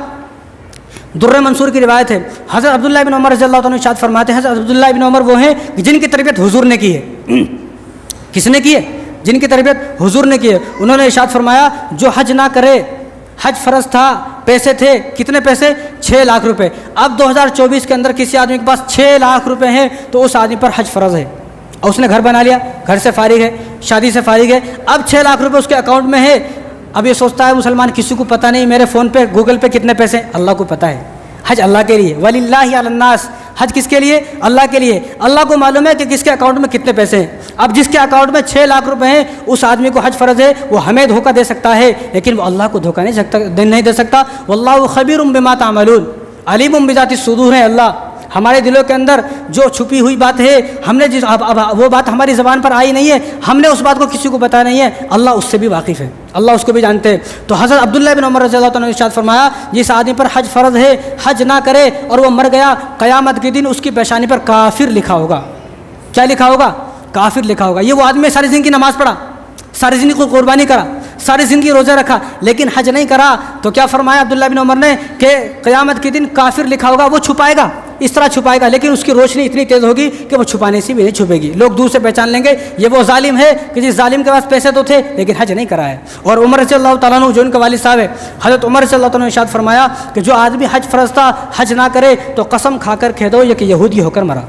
در منصور کی روایت ہے، حضرت عبداللہ بن عمر رضی اللہ عنہ ارشاد فرماتے ہیں، حضرت عبداللہ بن عمر وہ ہیں جن کی تربیت حضور نے کی ہے. کس نے کی ہے؟ جن کی تربیت حضور نے کی ہے. انہوں نے ارشاد فرمایا جو حج نہ کرے، حج فرض تھا، پیسے تھے، کتنے پیسے؟ 6 لاکھ روپے۔ اب 2024 کے اندر کسی آدمی کے پاس 6 لاکھ روپے ہیں تو اس آدمی پر حج فرض ہے، اور اس نے گھر بنا لیا، گھر سے فارغ ہے، شادی سے فارغ ہے، اب 6 لاکھ روپے اس کے اکاؤنٹ میں ہے۔ اب یہ سوچتا ہے مسلمان کسی کو پتہ نہیں میرے فون پہ گوگل پہ کتنے پیسے، اللہ کو پتہ ہے۔ حج اللہ کے لیے، وَلِلَّهِ عَلَى النَّاسِ، حج کس کے لیے؟ اللہ کے لیے۔ اللہ کو معلوم ہے کہ کس کے اکاؤنٹ میں کتنے پیسے ہیں۔ اب جس کے اکاؤنٹ میں 6 لاکھ روپے ہیں اس آدمی کو حج فرض ہے، وہ ہمیں دھوکہ دے سکتا ہے لیکن وہ اللہ کو دھوکہ نہیں دے سکتا۔ وَاللَّهُ خَبِيرٌ بِمَا تَعْمَلُونَ، علیم بذات الصدور ہے اللہ۔ ہمارے دلوں کے اندر جو چھپی ہوئی بات ہے، ہم نے وہ بات ہماری زبان پر آئی نہیں ہے، ہم نے اس بات کو کسی کو بتایا نہیں ہے، اللہ اس سے بھی واقف ہے، اللہ اس کو بھی جانتے ہیں۔ تو حضرت عبداللہ بن عمر رضی اللہ عنہ نے ارشاد فرمایا جس آدمی پر حج فرض ہے حج نہ کرے اور وہ مر گیا، قیامت کے دن اس کی پیشانی پر کافر لکھا ہوگا۔ کیا لکھا ہوگا؟ کافر لکھا ہوگا۔ یہ وہ آدمی ساری زندگی نماز پڑھا، ساری زندگی کو قربانی کرا، ساری زندگی روزہ رکھا لیکن حج نہیں کرا، تو کیا فرمایا عبداللہ بن عمر نے کہ قیامت کے دن کافر لکھا ہوگا۔ وہ چھپائے گا، اس طرح چھپائے گا لیکن اس کی روشنی اتنی تیز ہوگی کہ وہ چھپانے سے بھی نہیں چھپے گی، لوگ دور سے پہچان لیں گے یہ وہ ظالم ہے کہ جس ظالم کے پاس پیسے تو تھے لیکن حج نہیں کرا ہے۔ اور عمر رضی اللہ تعالیٰ عنہ جو ان کے والد صاحب ہے، حضرت عمر رضی اللہ تعالیٰ عنہ نے ارشاد فرمایا کہ جو آدمی حج فرض تھا حج نہ کرے تو قسم کھا کر کہہ دو یہ کہ یہودی ہو کر مرا۔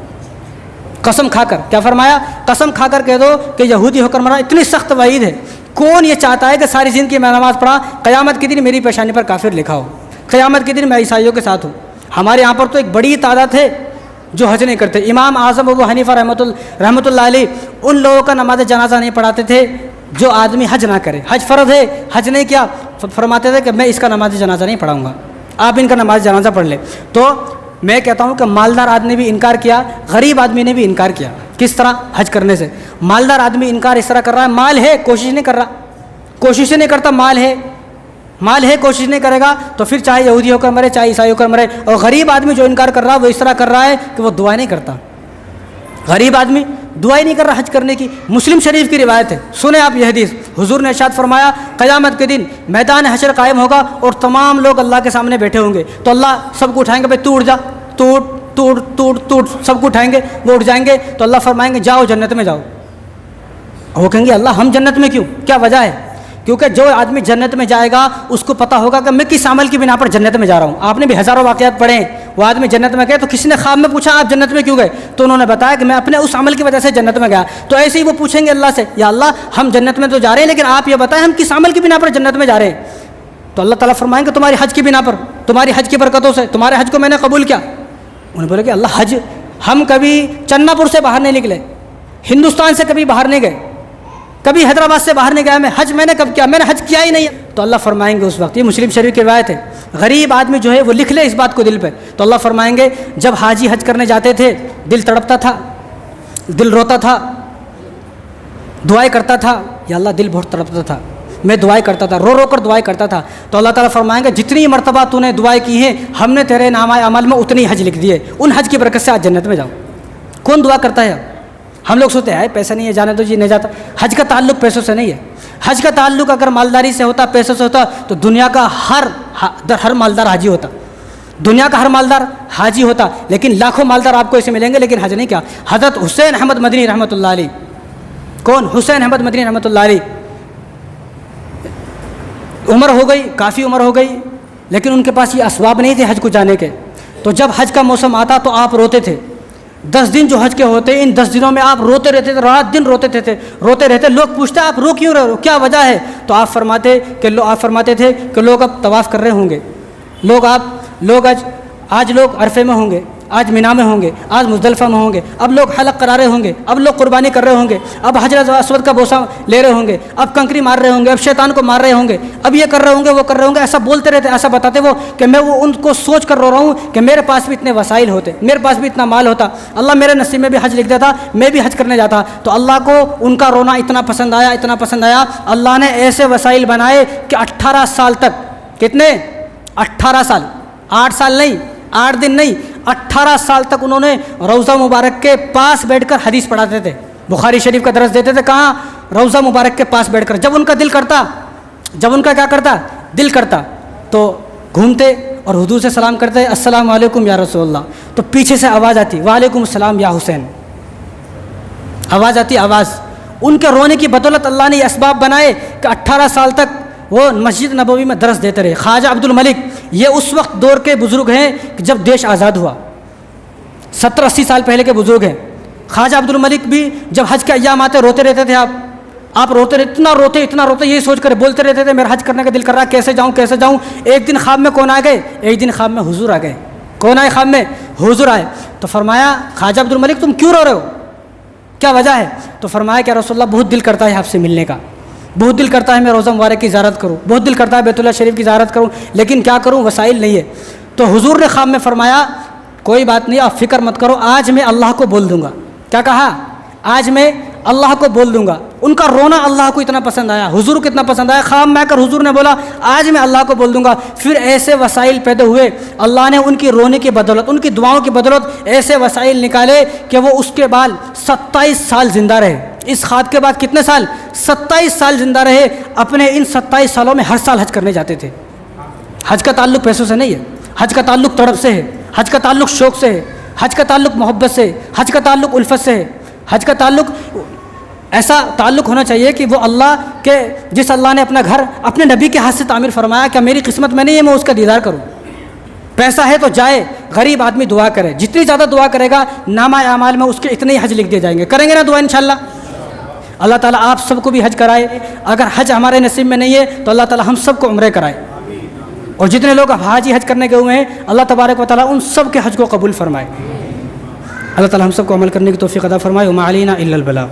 قسم کھا کر، کیا فرمایا؟ قسم کھا کر کہہ دو کہ یہودی ہو کر مرا۔ اتنی سخت وعید ہے۔ کون یہ چاہتا ہے کہ ساری زندگی میں نماز پڑھا، قیامت کے دن میری پیشانی پر کافر لکھا ہو، قیامت کے دن میں عیسائیوں کے ساتھ ہوں؟ ہمارے یہاں پر تو ایک بڑی تعداد ہے جو حج نہیں کرتے۔ امام اعظم ابو حنیفہ رحمۃ اللہ علیہ ان لوگوں کا نماز جنازہ نہیں پڑھاتے تھے جو آدمی حج نہ کرے، حج فرض ہے حج نہیں کیا، فرماتے تھے کہ میں اس کا نماز جنازہ نہیں پڑھاؤں گا، آپ ان کا نماز جنازہ پڑھ لیں۔ تو میں کہتا ہوں کہ مالدار آدمی نے بھی انکار کیا، غریب آدمی نے بھی انکار کیا۔ کس طرح؟ حج کرنے سے۔ مالدار آدمی انکار اس طرح کر رہا ہے، مال ہے کوشش نہیں کر رہا، کوشش نہیں کرتا، مال ہے کوشش نہیں کرے گا تو پھر چاہے یہودی ہو کر مرے چاہے عیسائی ہو کر مرے۔ اور غریب آدمی جو انکار کر رہا ہے وہ اس طرح کر رہا ہے کہ وہ دعا نہیں کرتا، غریب آدمی دعا ہی نہیں کر رہا حج کرنے کی۔ مسلم شریف کی روایت ہے، سنیں آپ یہ حدیث، حضور نے ارشاد فرمایا قیامت کے دن میدان حشر قائم ہوگا اور تمام لوگ اللہ کے سامنے بیٹھے ہوں گے تو اللہ سب کو اٹھائیں گے، بھائی تو اٹھ جا، ٹوٹ سب کو اٹھائیں گے، وہ اٹھ جائیں گے تو اللہ فرمائیں گے جاؤ جنت میں جاؤ۔ وہ کہیں گے اللہ ہم جنت میں کیوں؟ کیا وجہ ہے؟ کیونکہ جو آدمی جنت میں جائے گا اس کو پتہ ہوگا کہ میں کس عمل کی بنا پر جنت میں جا رہا ہوں۔ آپ نے بھی ہزاروں واقعات پڑھے ہیں، وہ آدمی جنت میں گئے تو کسی نے خواب میں پوچھا آپ جنت میں کیوں گئے، تو انہوں نے بتایا کہ میں اپنے اس عمل کی وجہ سے جنت میں گیا۔ تو ایسے ہی وہ پوچھیں گے اللہ سے یا اللہ ہم جنت میں تو جا رہے ہیں لیکن آپ یہ بتائیں ہم کس عمل کی بنا پر جنت میں جا رہے ہیں؟ تو اللہ تعالیٰ فرمائیں گے تمہاری حج کی بنا پر، تمہاری حج کی برکتوں سے، تمہارے حج کو میں نے قبول کیا۔ انہوں نے بولے کہ اللہ حج ہم کبھی چنا پور سے باہر نہیں نکلے، ہندوستان سے کبھی باہر نہیں گئے، کبھی حیدرآباد سے باہر نہیں گیا، میں حج میں نے کب کیا، میں نے حج کیا ہی نہیں ہے۔ تو اللہ فرمائیں گے اس وقت، یہ مسلم شریف کی روایت ہے، غریب آدمی جو ہے وہ لکھ لے اس بات کو دل پہ، تو اللہ فرمائیں گے جب حاجی حج کرنے جاتے تھے دل تڑپتا تھا، دل روتا تھا، دعائیں کرتا تھا، یا اللہ دل بہت تڑپتا تھا، میں دعائیں کرتا تھا، رو رو کر دعائیں کرتا تھا، تو اللہ تعالیٰ فرمائیں گے جتنی مرتبہ تو نے دعائیں کی ہیں ہم نے تیرے نامہ اعمال میں اتنی حج لکھ دیے، ان حج کی برکت سے آج جنت میں جاؤ۔ کون دعا کرتا ہے؟ ہم لوگ سوچتے ہیں پیسہ نہیں ہے جانے تو جی نہیں جاتا۔ حج کا تعلق پیسوں سے نہیں ہے، حج کا تعلق اگر مالداری سے ہوتا، پیسوں سے ہوتا تو دنیا کا ہر مالدار حاجی ہوتا، دنیا کا ہر مالدار حاجی ہوتا، لیکن لاکھوں مالدار آپ کو ایسے ملیں گے لیکن حج نہیں کیا۔ حضرت حسین احمد مدنی رحمۃ اللہ علیہ، کون؟ حسین احمد مدنی رحمۃ اللہ علیہ، عمر ہو گئی، کافی عمر ہو گئی لیکن ان کے پاس یہ اسباب نہیں تھے حج کو جانے کے، تو جب حج کا موسم آتا تو آپ روتے تھے۔ 10 دن جو حج کے ہوتے ان 10 دنوں میں آپ روتے رہتے تھے، رات دن روتے رہتے۔ لوگ پوچھتے آپ رو کیوں رہے ہو، کیا وجہ ہے؟ تو آپ فرماتے تھے کہ لوگ اب طواف کر رہے ہوں گے، آج لوگ عرفے میں ہوں گے، آج مینا میں ہوں گے، آج مزدلفہ میں ہوں گے، اب لوگ حلق کرا رہے ہوں گے، اب لوگ قربانی کر رہے ہوں گے، اب حجر اسود کا بوسہ لے رہے ہوں گے، اب کنکری مار رہے ہوں گے، اب شیطان کو مار رہے ہوں گے، اب یہ کر رہے ہوں گے وہ کر رہے ہوں گے، ایسا بولتے رہتے، ایسا بتاتے وہ کہ میں وہ ان کو سوچ کر رو رہا ہوں کہ میرے پاس بھی اتنے وسائل ہوتے، میرے پاس بھی اتنا مال ہوتا، اللہ میرے نصیب میں بھی حج لکھ دیتا، میں بھی حج کرنے جاتا۔ تو اللہ کو ان کا رونا اتنا پسند آیا، اللہ نے ایسے وسائل بنائے کہ 18 سال تک، کتنے؟ 18 سال، 8 سال نہیں، 8 دن نہیں، 18 سال تک انہوں نے روضہ مبارک کے پاس بیٹھ کر حدیث پڑھاتے تھے، بخاری شریف کا درس دیتے تھے، کہاں؟ روضہ مبارک کے پاس بیٹھ کر۔ جب ان کا کیا کرتا دل کرتا تو گھومتے اور حضور سے سلام کرتے، السلام علیکم یا رسول اللہ، تو پیچھے سے آواز آتی وعلیکم السلام یا حسین، آواز آتی۔ ان کے رونے کی بدولت اللہ نے یہ اسباب بنائے کہ 18 سال تک وہ مسجد نبوی میں درس دیتے رہے. خواجہ عبد الملک یہ اس وقت دور کے بزرگ ہیں کہ جب دیش آزاد ہوا, 70-80 سال پہلے کے بزرگ ہیں. خواجہ عبد الملک بھی جب حج کے ایام آتے روتے رہتے تھے. آپ روتے رہتے, اتنا روتے یہی سوچ کر بولتے رہتے تھے میرا حج کرنے کا دل کر رہا ہے, کیسے جاؤں. ایک دن خواب میں کون آ گئے؟ ایک دن خواب میں حضور آ گئے. کون آئے خواب میں؟ حضور آئے. تو فرمایا خواجہ عبد الملک تم کیوں رو رہے ہو, کیا وجہ ہے؟ تو فرمایا کہ رسول اللہ بہت دل کرتا ہے آپ سے ملنے کا, بہت دل کرتا ہے میں روضہ مبارک کی زیارت کروں, بہت دل کرتا ہے بیت اللہ شریف کی زیارت کروں, لیکن کیا کروں, وسائل نہیں ہے. تو حضور نے خواب میں فرمایا کوئی بات نہیں, آپ فکر مت کرو, آج میں اللہ کو بول دوں گا. کیا کہا؟ آج میں اللہ کو بول دوں گا. ان کا رونا اللہ کو اتنا پسند آیا, حضور کو اتنا پسند آیا, خواب میں کر حضور نے بولا آج میں اللہ کو بول دوں گا. پھر ایسے وسائل پیدا ہوئے, اللہ نے ان کی رونے کی بدولت, ان کی دعاؤں کی بدولت ایسے وسائل نکالے کہ وہ اس کے بعد 27 سال زندہ رہے. اس خواب کے بعد کتنے سال؟ 27 سال زندہ رہے. اپنے ان 27 سالوں میں ہر سال حج کرنے جاتے تھے. حج کا تعلق پیسوں سے نہیں ہے, حج کا تعلق طرف سے ہے, حج کا تعلق شوق سے ہے, حج کا تعلق محبت سے, حج کا تعلق الفت سے ہے. حج کا تعلق ایسا تعلق ہونا چاہیے کہ وہ اللہ کے, جس اللہ نے اپنا گھر اپنے نبی کے ہاتھ سے تعمیر فرمایا, کہ میری قسمت میں نہیں ہے میں اس کا دیدار کروں. پیسہ ہے تو جائے, غریب آدمی دعا کرے, جتنی زیادہ دعا کرے گا نامہ اعمال میں اس کے اتنے ہی حج لکھ دیے جائیں گے. کریں گے نا دعا انشاءاللہ؟ اللہ تعالیٰ آپ سب کو بھی حج کرائے. اگر حج ہمارے نصیب میں نہیں ہے تو اللہ تعالیٰ ہم سب کو عمرے کرائے. اور جتنے لوگ حاجی حج کرنے گئے ہوئے ہیں اللہ تبارک و تعالیٰ ان سب کے حج کو قبول فرمائے. اللہ تعالیٰ ہم سب کو عمل کرنے کی توفیق عطا فرمائے. وما علینا الا البلاغ.